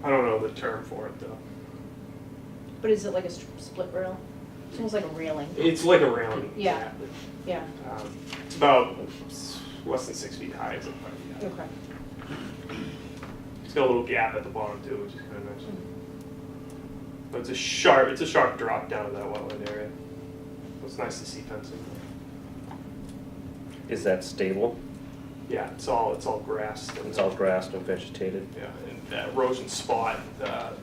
I don't know the term for it though. But is it like a split rail? It's almost like a railing. It's like a railing. Yeah. Yeah, It's about less than 6 feet high. It's like 5 feet high. okay. It's got a little gap at the bottom too, which is kind of nice. But it's a sharp drop down to that wetland area. It's nice to see fencing. Is that stable? Yeah, it's all grass. It's all grassed and vegetated? Yeah, and that erosion spot,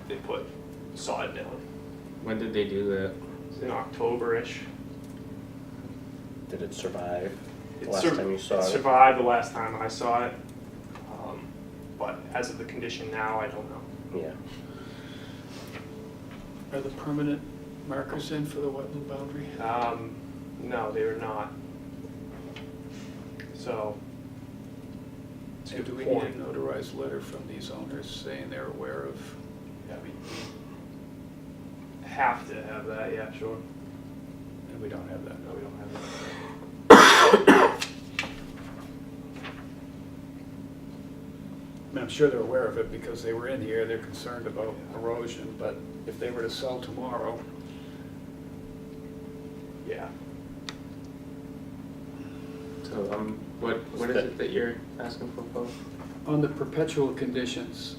they put sod down. When did they do that? It's in October-ish. Did it survive the It last sur- time you saw It it? survived the last time I saw it. But as of the condition now, I don't know. Yeah. Are the permanent markers in for the wetland boundary? No, they were not. So, it's a And good do we need a point. notarized letter from these owners saying they're aware of, Yeah, we have to have that, yeah, sure. and we don't have that? No, we don't have that. I mean, I'm sure they're aware of it because they were in here, they're concerned about erosion, but if they were to sell tomorrow, Yeah. So, what is it that you're asking for, Paul? on the perpetual conditions,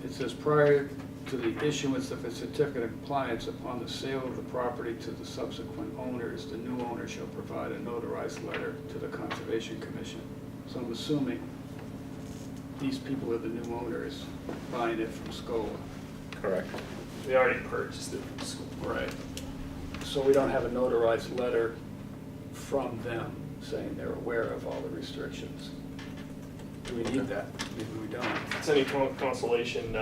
it says prior to the issuance of a certificate of compliance upon the sale of the property to the subsequent owners, the new owner shall provide a notarized letter to the Conservation Commission. So I'm assuming these people are the new owners buying it from Scola. Correct. They already purchased it from school. Right. So we don't have a notarized letter from them saying they're aware of all the restrictions. Do we need that? Maybe we don't. If it's any consolation,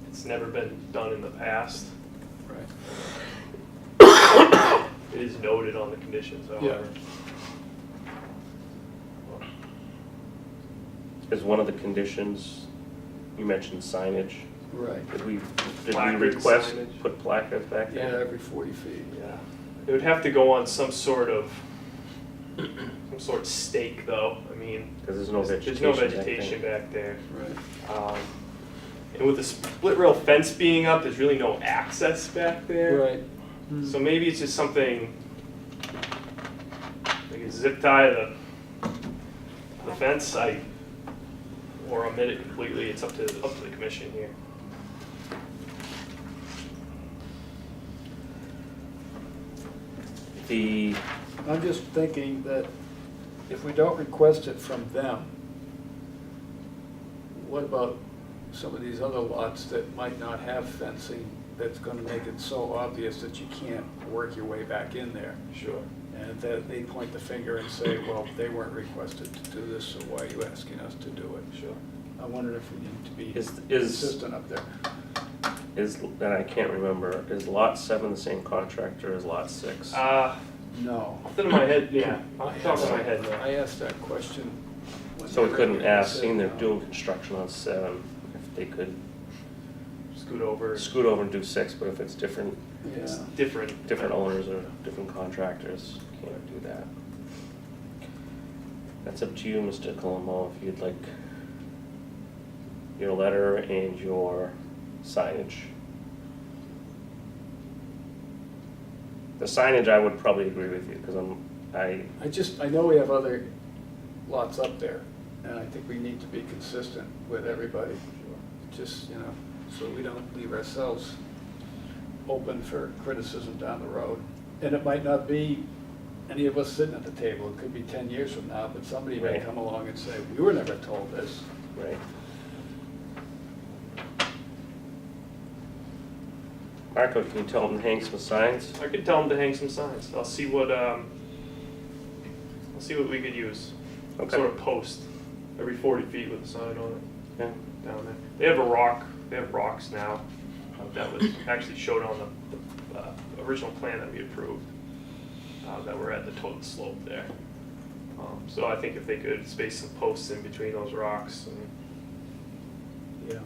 it's never been done in the past. Right. It is noted on the conditions, however. Is one of the conditions, you mentioned signage, Right. did we Placard request, signage. put placards back Yeah, there? every 40 feet. Yeah. It would have to go on some sort of stake though. I mean, Because there's no there's vegetation no back there. vegetation back there. Right. And with the split rail fence being up, there's really no access back there. Right. So maybe it's just something, like a zip tie to the fence, or omit it completely. It's up to the commission here. The, I'm just thinking that if we don't request it from them, what about some of these other lots that might not have fencing that's gonna make it so obvious that you can't work your way back in there? Sure. And that they point the finger and say, well, they weren't requested to do this, so why are you asking us to do it? Sure. I wonder if we need to be Is- consistent up there. and I can't remember, is lot 7 the same contractor as lot 6? No. Off the top of my head, yeah. Off the top of my head, no. I asked that question. when So we they couldn't were- ask, they seeing they're said no. doing construction on 7, if they could Scoot over. scoot over and do 6, but if it's different Yeah. Different. owners or different contractors, can't do that. That's up to you, Mr. Colombo, if you'd like your letter and your signage. The signage, I would probably agree with you, because I I know we have other lots up there, And I think we need to be consistent with everybody, just, you know, so we don't leave ourselves open for criticism down the road. And it might not be any of us sitting at the table, it could be 10 years from now, but somebody may Right. come along and say, we were never told this. Right. Marco, can you tell them to hang some signs? I could tell them to hang some signs. I'll see what we could use. Some Okay. sort of post every 40 feet with a sign on it Yeah. down there. They have a rock. They have rocks now. That was actually showed on the original plan that we approved. That were at the total slope there. So I think if they could space some posts in between those rocks, and Yeah.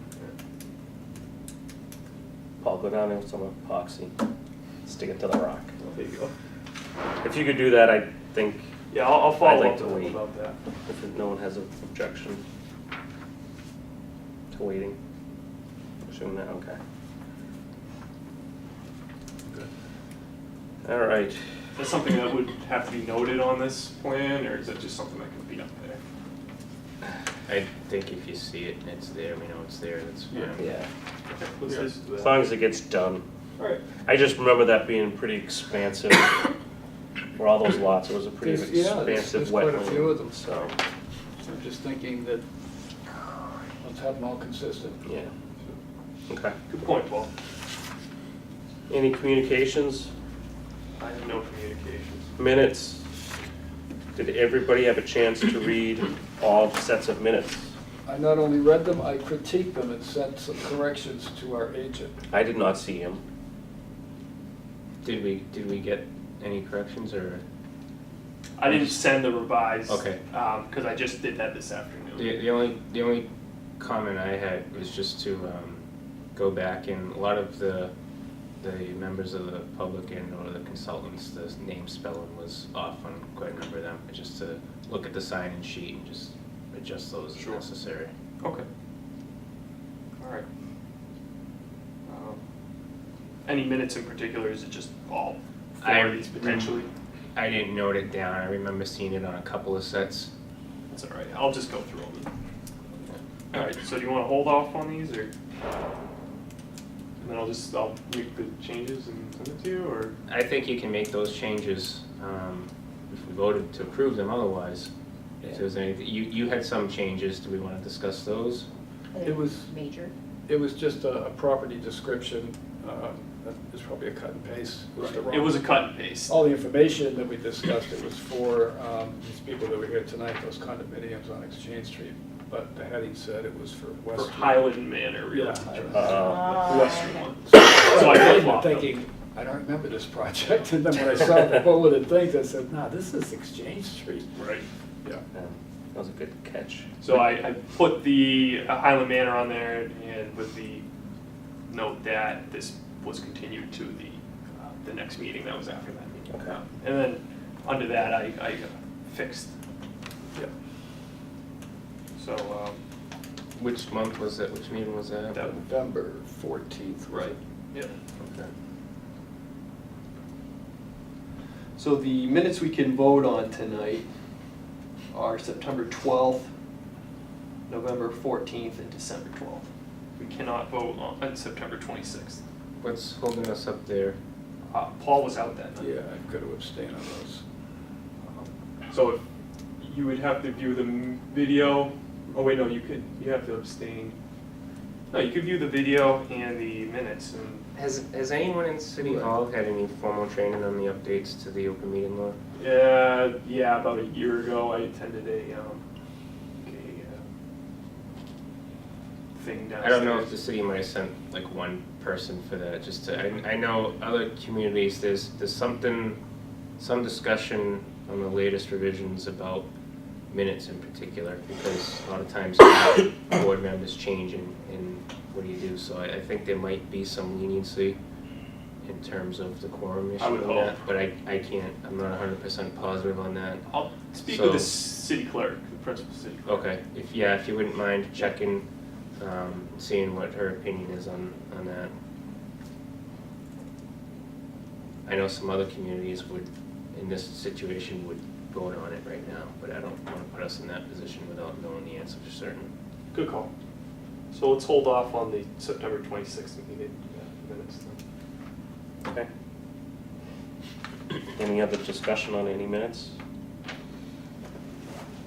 Paul, go down there with some epoxy, stick it to the rock. there you go. If you could do that, I think, Yeah, I'll follow I'd like up to with them wait. about that. if no one has an objection to waiting. Assume that, okay. All right. Is that something that would have to be noted on this plan, or is that just something that can be up there? I think if you see it and it's there, we know it's there, that's fine. Yeah. Okay, let's just do As that. long as it gets done. All right. I just remember that being pretty expansive. For all those lots, it was a pretty There's expansive quite a wetland. few of them, So, I'm just thinking that, let's have them all consistent. yeah. Okay. Good point, Paul. Any communications, I have no communications. minutes? Did everybody have a chance to read all sets of minutes? I not only read them, I critiqued them and sent some corrections to our agent. I did not see him. Did we get any corrections, or? I didn't send the revised. Okay. Because I just did that this afternoon. The only comment I had was just to go back, and a lot of the members of the public and or the consultants, the name spelling was off on quite a number of them. Just to look at the sign-in sheet and just adjust those as Sure. necessary. Okay. All right. Any minutes in particular? Is it just all four of these potentially? I didn't note it down. I remember seeing it on a couple of sets. That's all right. I'll just go through them. All right. So do you want to hold off on these, or? And then I'll make the changes and send it to you, or? I think you can make those changes if we voted to approve them. Otherwise, if there's anything, you had some changes. Do we want to discuss those? Are they It was- major. It was just a property description, that was probably a cut and paste. It was the wrong- It was a cut and paste. All the information that we discussed, it was for these people that were here tonight, those condominiums on Exchange Street, but the heading said it was for West. For Highland Manor, really. Yeah. The western one. So So I I flip-flopped them. thinking, I don't remember this project, and then when I saw the bulleted things, I said, nah, this is Exchange Street. Right. Yeah. Yeah, that was a good catch. So I put the Highland Manor on there, and with the note that this was continued to the next meeting that was after that meeting. Okay. And then under that, I fixed. Yep. So, Which month was that? Which meeting was that? That- November 14th. right, yep. Okay. So the minutes we can vote on tonight are September 12th, November 14th, and December 12th. We cannot vote on September 26th. What's holding us up there? Paul was out that night. Yeah, I could have abstained on those. So if you would have to view the video, oh wait, no, you have to abstain. No, you could view the video and the minutes, and Has anyone in City Hall had any formal training on the updates to the open meeting law? yeah, about a year ago, I attended a thing downstairs. I don't know if the city might have sent like one person for that, just to, I know other communities, there's some discussion on the latest revisions about minutes in particular, because a lot of times board members change and what do you do? So I think there might be some leniency in terms of the quorum issue I would on that, hope. but I can't, I'm not 100% positive on that. I'll speak So- with the city clerk, the principal city clerk. Okay, if you wouldn't mind checking, seeing what her opinion is on that. I know some other communities would, in this situation, would vote on it right now, but I don't want to put us in that position without knowing the answer for certain. Good call. So let's hold off on the September 26th meeting minutes then. Okay. Any other discussion on any minutes?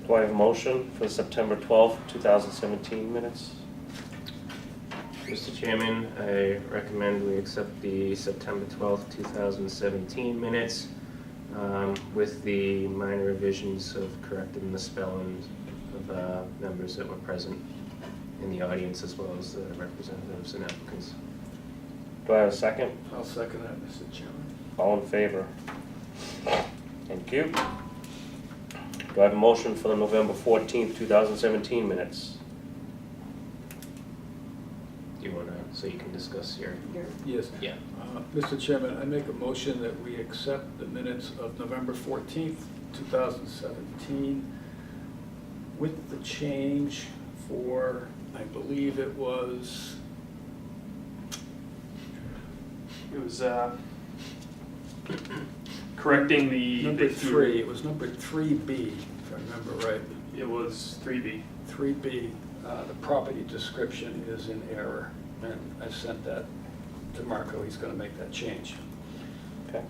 Do I have a motion for the September 12th, 2017 minutes? Mr. Chairman, I recommend we accept the September 12th, 2017 minutes with the minor revisions of correcting the spelling of members that were present in the audience as well as the representatives and applicants. Do I have a second? I'll second that, Mr. Chairman. All in favor? Thank you. Do I have a motion for the November 14th, 2017 minutes? Do you want to, so you can discuss your, Yes. yeah. Mr. Chairman, I make a motion that we accept the minutes of November 14th, 2017 with the change for, I believe it was, It was correcting the... number 3, it was number 3B, if I remember right. It was 3B. 3B, the property description is in error, and I sent that to Marco, he's gonna make that change. Okay.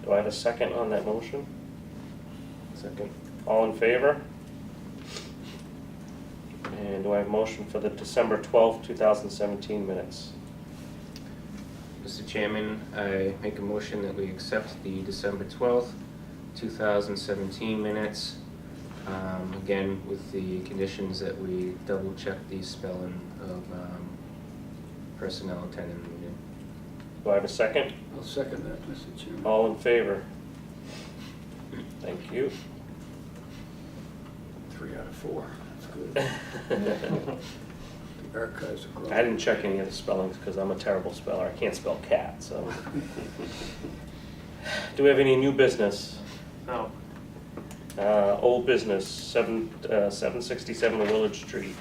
Do I have a second on that motion? Second. All in favor? And do I have a motion for the December 12th, 2017 minutes? Mr. Chairman, I make a motion that we accept the December 12th, 2017 minutes, again with the conditions that we double check the spelling of personnel attending the meeting. Do I have a second? I'll second that, Mr. Chairman. All in favor? Thank you. 3 out of 4, that's good. The archives are growing. I didn't check any of the spellings because I'm a terrible speller. I can't spell cat, so. Do we have any new business? No. Old business, 767 Willard Street.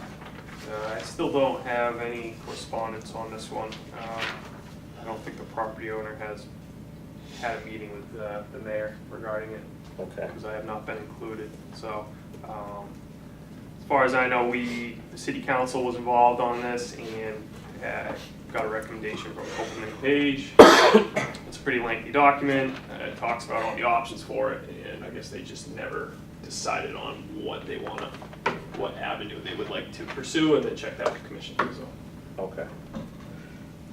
I still don't have any correspondence on this one. I don't think the property owner has had a meeting with the mayor regarding it. Okay. Because I have not been included. So, as far as I know, the city council was involved on this and got a recommendation from Copeland and Page. It's a pretty lengthy document. It talks about all the options for it, and I guess they just never decided on what they want to, what avenue they would like to pursue, and then checked out the commission. So Okay.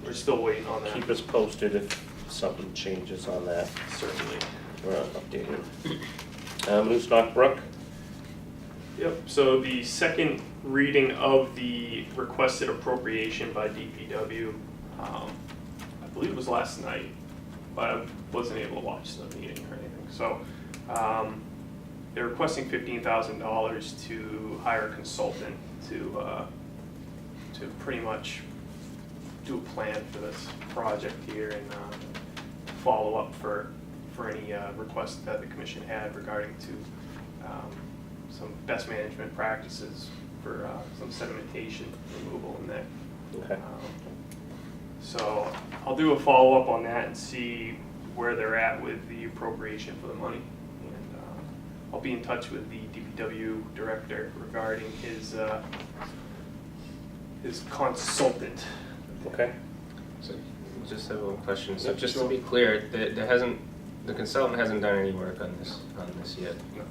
we're still waiting on that. Keep us posted if something changes on that. Certainly. We're updating. Moose Knock Brook. Yep, so the second reading of the requested appropriation by DPW, I believe it was last night, but I wasn't able to watch the meeting or anything. So they're requesting $15,000 to hire a consultant to pretty much do a plan for this project here and follow up for any requests that the commission had regarding to some best management practices for some sedimentation removal in there. Okay. So I'll do a follow-up on that and see where they're at with the appropriation for the money. And I'll be in touch with the DPW director regarding his consultant. Okay. So just have one question. So Yeah, just sure. to be clear, the consultant hasn't done any work on this yet? No.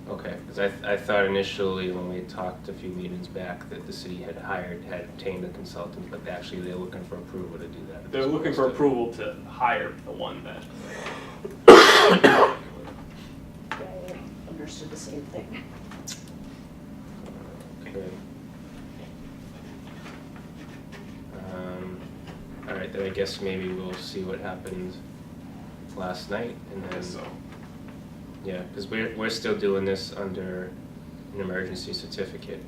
Okay, because I thought initially when we talked a few meetings back that the city had obtained a consultant, but actually they're looking for approval to do that. They're looking for approval to hire the one that. Yeah, I understood the same thing. Okay. All right, then I guess maybe we'll see what happened last night and then. So Yeah, because we're still doing this under an emergency certificate,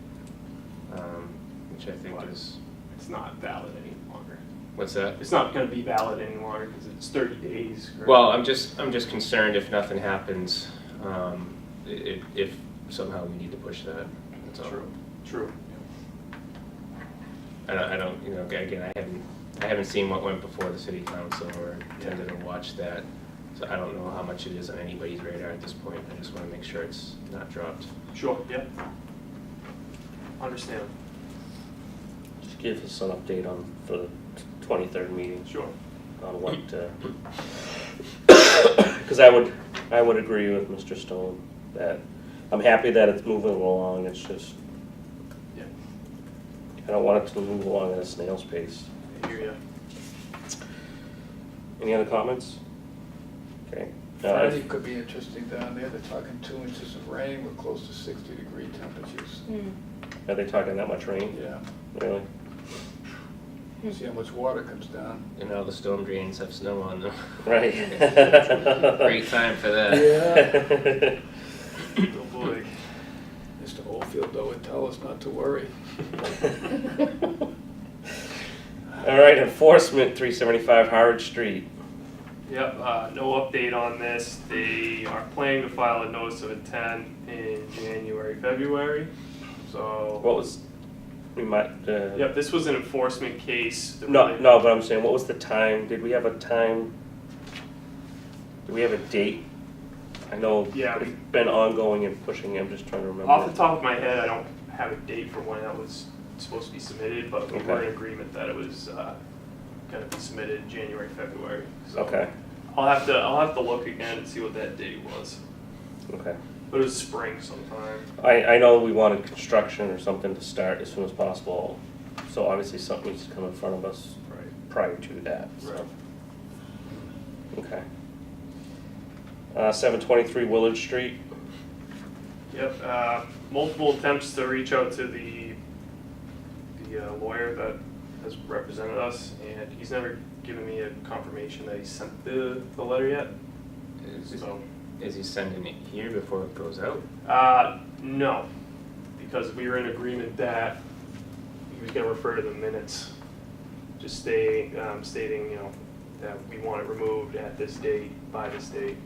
which I think is, it's not valid any longer. what's that? It's not going to be valid any longer because it's 30 days. correct? Well, I'm just concerned if nothing happens, if somehow we need to push that. That's all. True. I don't, again, I haven't seen what went before the city council or tended to watch that. So So I don't know how much it is on anybody's radar at this point. I just want to make sure it's not dropped. Sure, yeah. Understand. Just give us an update on, for the 23rd meeting, Sure. on what, because I would agree with Mr. Stone that I'm happy that it's moving along, it's just, Yeah. I don't want it to move along at a snail's pace. I hear ya. Any other comments? Okay. Friday could be interesting down there, they're talking 2 inches of rain with close to 60-degree temperatures. Are they talking that much rain? Yeah, Really? see how much water comes down. And all the storm drains have snow on them. Right. Great time for that. Yeah. Oh boy. Mr. Oldfield though would tell us not to worry. All right, enforcement, 375 Howard Street. Yep, no update on this. They are planning to file a notice of intent in January, February. So, What was, we might, yep, this was an enforcement case. that no, really- no, but I'm saying, what was the time? Did we have a time? Do we have a date? I know Yeah. it's been ongoing and pushing, I'm just trying to remember. Off the top of my head, I don't have a date for when that was supposed to be submitted, but we were Okay. in agreement that it was gonna be submitted January, February. So Okay, I'll have to look again and see what that date was. okay. But it was spring sometime. I know we wanted construction or something to start as soon as possible, so obviously something needs to come in front of us Right. prior to that, so. Right. Okay. 723 Willard Street. Yep, multiple attempts to reach out to the lawyer that has represented us, and he's never given me a confirmation that he sent the letter yet. So, Is he sending it here before it goes out? no, because we were in agreement that he was gonna refer to the minutes, just stating, that we want it removed at this date, by this date.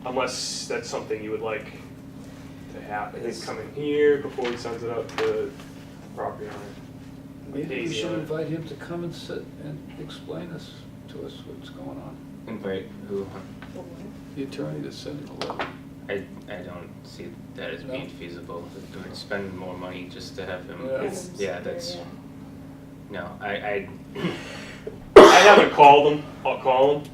Unless that's something you would like to happen, It's- come in here before he sends it out to the property owner. Maybe we Daisy should on it. invite him to come and sit and explain to us what's going on. Invite who? The attorney to send him a letter. I don't see that as No? being feasible. It would spend more money just to have him. Yeah. Yeah, that's, no, I I haven't called him, I'll call him,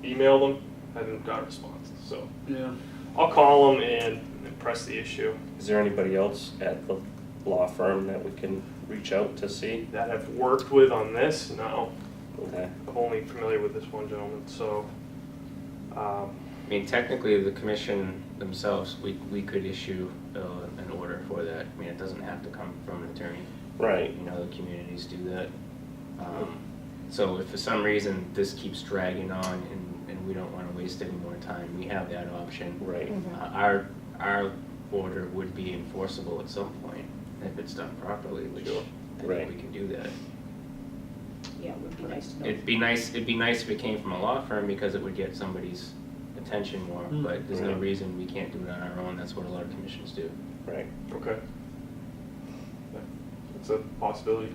emailed him, haven't got a response, so. Yeah. I'll call him and press the issue. Is there anybody else at the law firm that we can reach out to see? That I've worked with on this, no. Okay. I'm only familiar with this one gentleman, so, I mean, technically, the commission themselves, we could issue an order for that. I mean, it doesn't have to come from an attorney. Right. You know, the communities do that. So if for some reason this keeps dragging on and we don't want to waste any more time, we have that option. Right. Our order would be enforceable at some point if it's done properly, which I think Right. we can do that. Yeah, it would be nice to know. It'd be nice if it came from a law firm because it would get somebody's attention more, but there's no Right. reason we can't do it on our own. That's what a lot of commissions do. Right. okay. That's a possibility.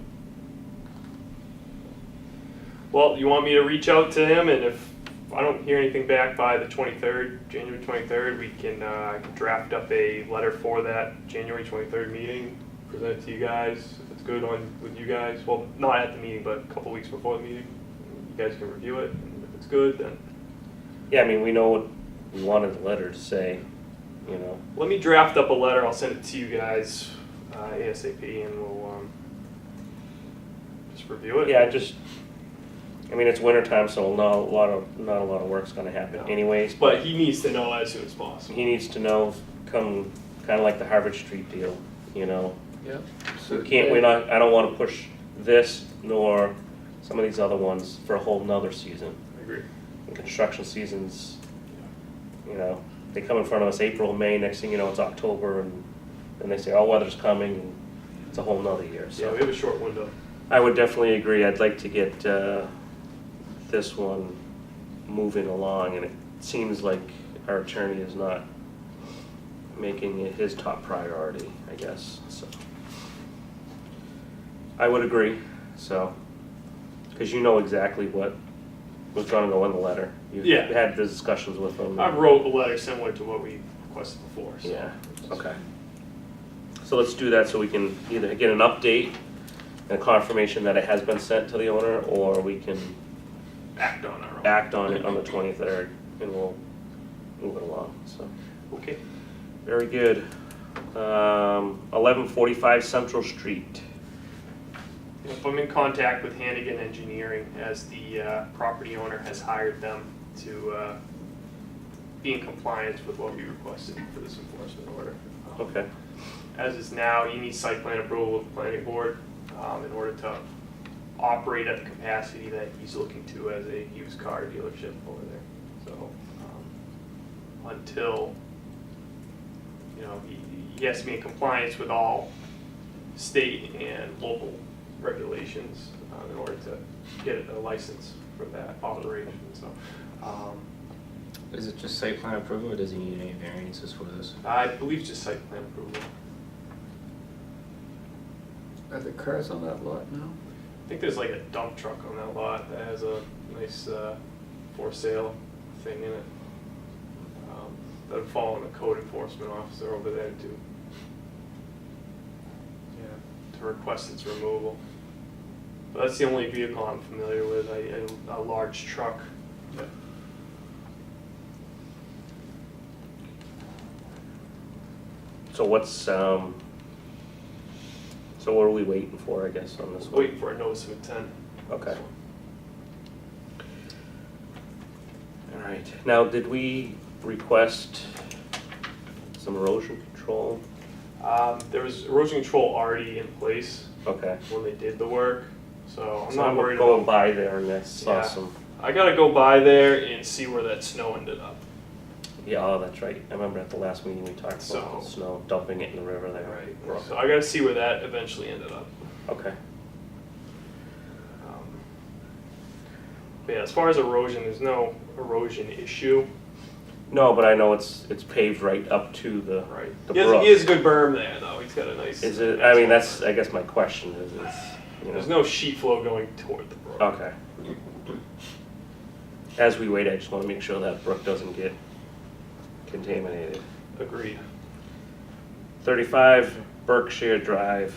Well, you want me to reach out to him, and if I don't hear anything back by the 23rd, January 23rd, we can draft up a letter for that January 23rd meeting, present it to you guys, if it's good with you guys. Well, not at the meeting, but a couple weeks before the meeting. You guys can review it, and if it's good, then Yeah, I mean, we know what we wanted the letter to say, you know. let me draft up a letter. I'll send it to you guys ASAP, and we'll just review it. Yeah, I mean, it's winter time, so not a lot of work's gonna happen No. anyways. But he needs to know as soon as possible. He needs to know, kind of like the Harvard Street deal, you know. Yeah. I don't wanna push this nor some of these other ones for a whole nother season. I agree. And construction seasons, you know, they come in front of us April, May, next thing you know, it's October, and then they say, oh, weather's coming, and it's a whole nother year, Yeah, so. we have a short window. I would definitely agree, I'd like to get this one moving along, and it seems like our attorney is not making it his top priority, I guess, so. I would agree, so, because you know exactly what was gonna go in the letter. You Yeah. had the discussions with them. I wrote a letter similar to what we requested before, so. Yeah, okay. So let's do that so we can either get an update and a confirmation that it has been sent to the owner, or we can Act on our own. act on it on the 23rd, and we'll move it along, so. Okay. Very good. 1145 Central Street. If I'm in contact with Hannigan Engineering, as the property owner has hired them to be in compliance with what we requested for this enforcement order. Okay, As is now, you need site plan approval of the planning board in order to operate at the capacity that he's looking to as a used car dealership over there. So until, you know, he has to be in compliance with all state and local regulations in order to get a license for that operation, so. Is it just site plan approval, or does he need any variances for this? I believe just site plan approval. Are there cars on that lot now? I think there's like a dump truck on that lot that has a nice for sale thing in it. That would fall on the code enforcement officer over there to, yeah, to request its removal. But that's the only vehicle I'm familiar with, a large truck. so what's, so what are we waiting for, I guess, on this one? Waiting for a notice of intent. Okay. All right, now, did we request some erosion control? There was erosion control already in place Okay. when they did the work, so I'm So not I'm worried going about. by there and I saw Yeah. some, I gotta go by there and see where that snow ended up. yeah, oh, that's right. I remember at the last meeting we talked So- about the snow, dumping it in the river there. Right. So I gotta see where that eventually ended up. Okay, But yeah, as far as erosion, there's no erosion issue. no, but I know it's paved right up to the Right. the He has, brook. he has a good berm there, though. He's got a nice. Is it, I mean, that's, I guess my question is, you There's know, no sheet flow going toward the brook. okay. As we wait, I just wanna make sure that brook doesn't get contaminated. Agreed. 35 Berkshire Drive.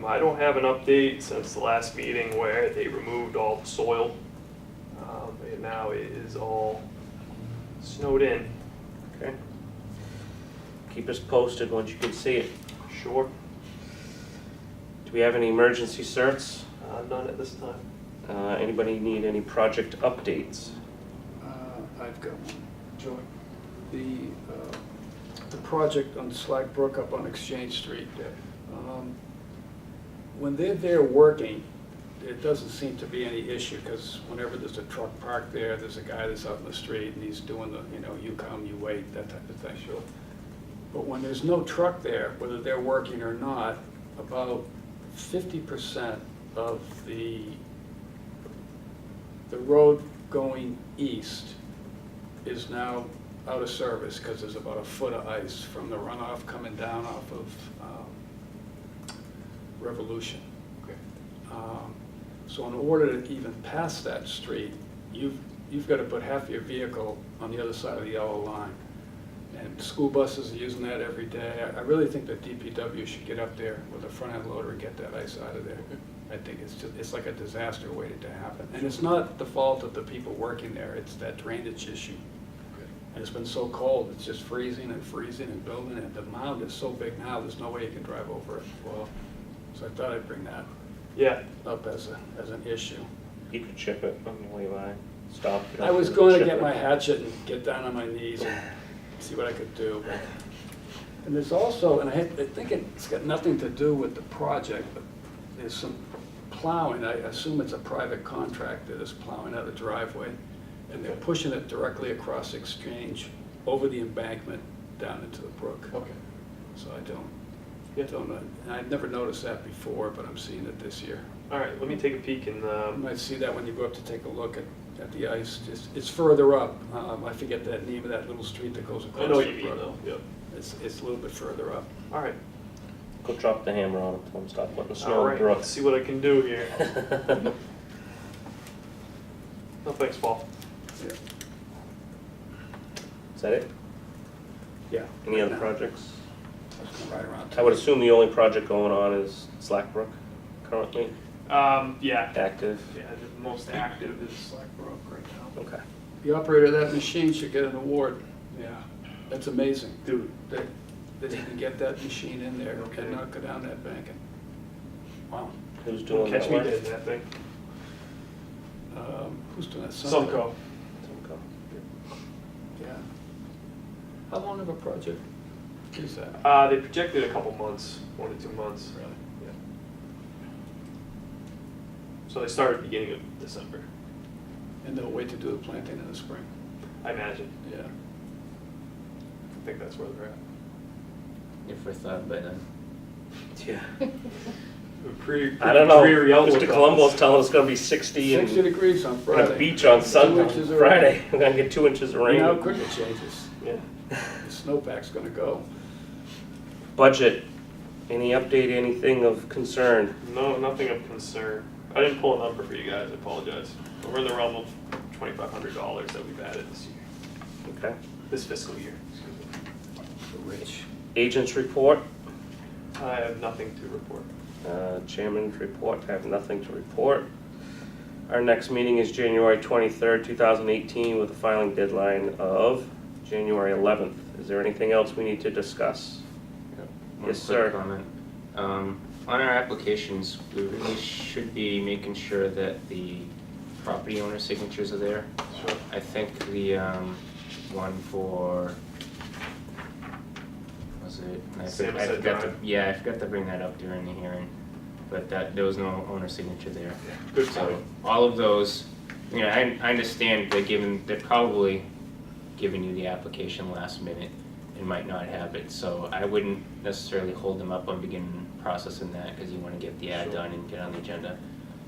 I don't have an update since the last meeting where they removed all the soil. And now it is all snowed in. Okay. Keep us posted once you can see it. Sure. Do we have any emergency certs? None at this time. Anybody need any project updates? I've got one, Joey. The project on Slack Brook up on Exchange Street. When they're there working, it doesn't seem to be any issue, because whenever there's a truck parked there, there's a guy that's out in the street and he's doing the, you know, you come, you wait, that type of thing. Sure. But when there's no truck there, whether they're working or not, about 50% of the road going east is now out of service, because there's about a foot of ice from the runoff coming down off of Revolution. Okay. So in order to even pass that street, you've got to put half your vehicle on the other side of the yellow line. And school buses are using that every day. I really think that DPW should get up there with a front-end loader and get that ice out of there. I think it's like a disaster waiting to happen. And it's not the fault of the people working there, it's that drainage issue. And it's been so cold, it's just freezing and building, and the mound is so big now, there's no way you can drive over it. Well, So I thought I'd bring that yeah. up as an issue. You could chip it on the way by. Stop. I was going to get my hatchet and get down on my knees and see what I could do. And there's also, and I think it's got nothing to do with the project, but there's some plowing. I assume it's a private contractor that's plowing out a driveway. And they're pushing it directly across Exchange, over the embankment, down into the brook. Okay. So I don't know. And I've never noticed that before, but I'm seeing it this year. All right, let me take a peek and, You might see that when you go up to take a look at the ice. It's further up. I forget that name of that little street that goes across I know what the you mean brook. though, yep. It's a little bit further up. All right. Go drop the hammer on him, tell him stop putting snow All in right, the brook. let's see what I can do here. No, thanks, Paul. Is that it? Yeah. Any other No. projects? Right around. I would assume the only project going on is Slackbrook currently Yeah. active. Yeah, the most active is Slack Brook right now. Okay. The operator of that machine should get an award. Yeah, that's amazing, dude, that he can get that machine in there and not go down that bank. Wow. Who's Don't doing catch that me work? dead in that thing. Who's doing that? Sumco. Sumco. Yeah, How long of a project? is that? They projected a couple months, 1 to 2 months. Really? Yeah. So they started beginning of December, And they'll wait to do the planting in the spring. I imagine. Yeah. I think that's where they're at. If we're thought by then. Yeah. Pretty I don't know. dreary outlook Mr. on Colombo's this. telling us it's gonna be 60 and 60 degrees on and Friday. a beach on 2 Sunday. inches of Friday, rain. we're gonna get 2 inches of You rain. know how quick it changes. Yeah. The snowpack's gonna go. Budget. Any update? Anything of concern? No, nothing of concern. I didn't pull a number for you guys, I apologize. But we're in the realm of $2,500 that we've added this year, Okay. this fiscal year, excuse me. Rich. Agents report. I have nothing to report. Chairman's report. I have nothing to report. Our next meeting is January 23rd, 2018, with a filing deadline of January 11th. Is there anything else we need to discuss? One Yes, quick sir. comment. On our applications, we really should be making sure that the property owner signatures are there. Sure. I think the one for, was it? Samoset Drive. Yeah, I forgot to bring that up during the hearing, but there was no owner signature there. Good So point. all of those, I understand they're probably giving you the application last minute and might not have it, so I wouldn't necessarily hold them up on beginning processing that, because you want to get the ad Sure. done and get on the agenda.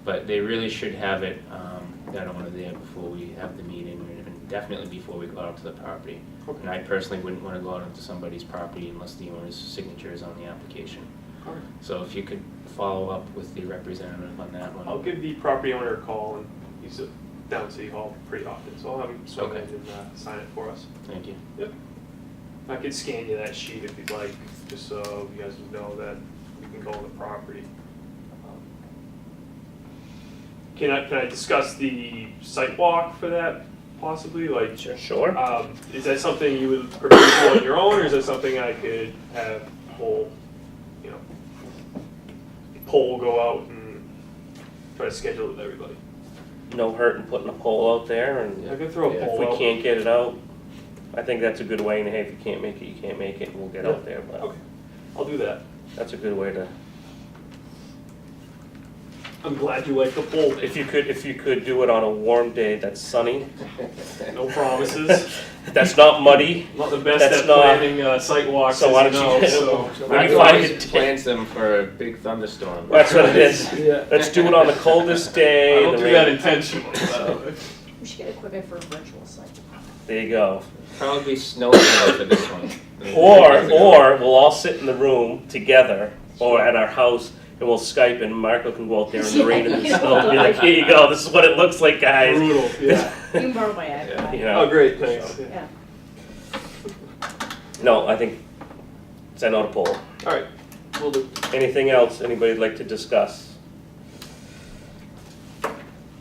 But they really should have it, that owner there before we have the meeting, and definitely before we go out to the property. Okay. And I personally wouldn't want to go out onto somebody's property unless the owner's signature is on the application. Alright. So if you could follow up with the representative on that one. I'll give the property owner a call, and he's down at City Hall pretty often, so I'll have him swing in Okay. and sign it for us. Thank you. Yep. I could scan you that sheet if you'd like, just so you guys would know that you can go on the property. Can I discuss the site walk for that possibly? Like, Sure. is that something you would prefer to do on your own, or is that something I could have poll go out and try to schedule it with everybody? No hurt in putting a poll out there, and I could throw a if poll we out. can't get it out, I think that's a good way, and hey, if you can't make it, you can't make it, and we'll get out there, but Okay, I'll do that. that's a good way to, I'm glad you like the poll. if you could do it on a warm day that's sunny, No promises. that's not muddy, Not the best That's at not- planning site walks, so as why you don't know, you- so. When I you find always it- plans them for a big thunderstorm. that's what it is. Yeah. Let's do it on the coldest I day. don't the do rain- that intentionally, but We should get equipment for a virtual site. There you go. Probably snow for this one. Or we'll all sit in the room together, or at our house, and we'll Skype, and Marco can go out there in the rain and the snow, and be like, here you go, this is what it looks like, guys. brutal, yeah. You can borrow my iPad. You know. Oh, great, thanks. Yeah. No, I think, send out a poll. All right, we'll do. Anything else anybody'd like to discuss?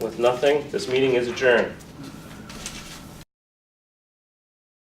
With nothing, this meeting is adjourned.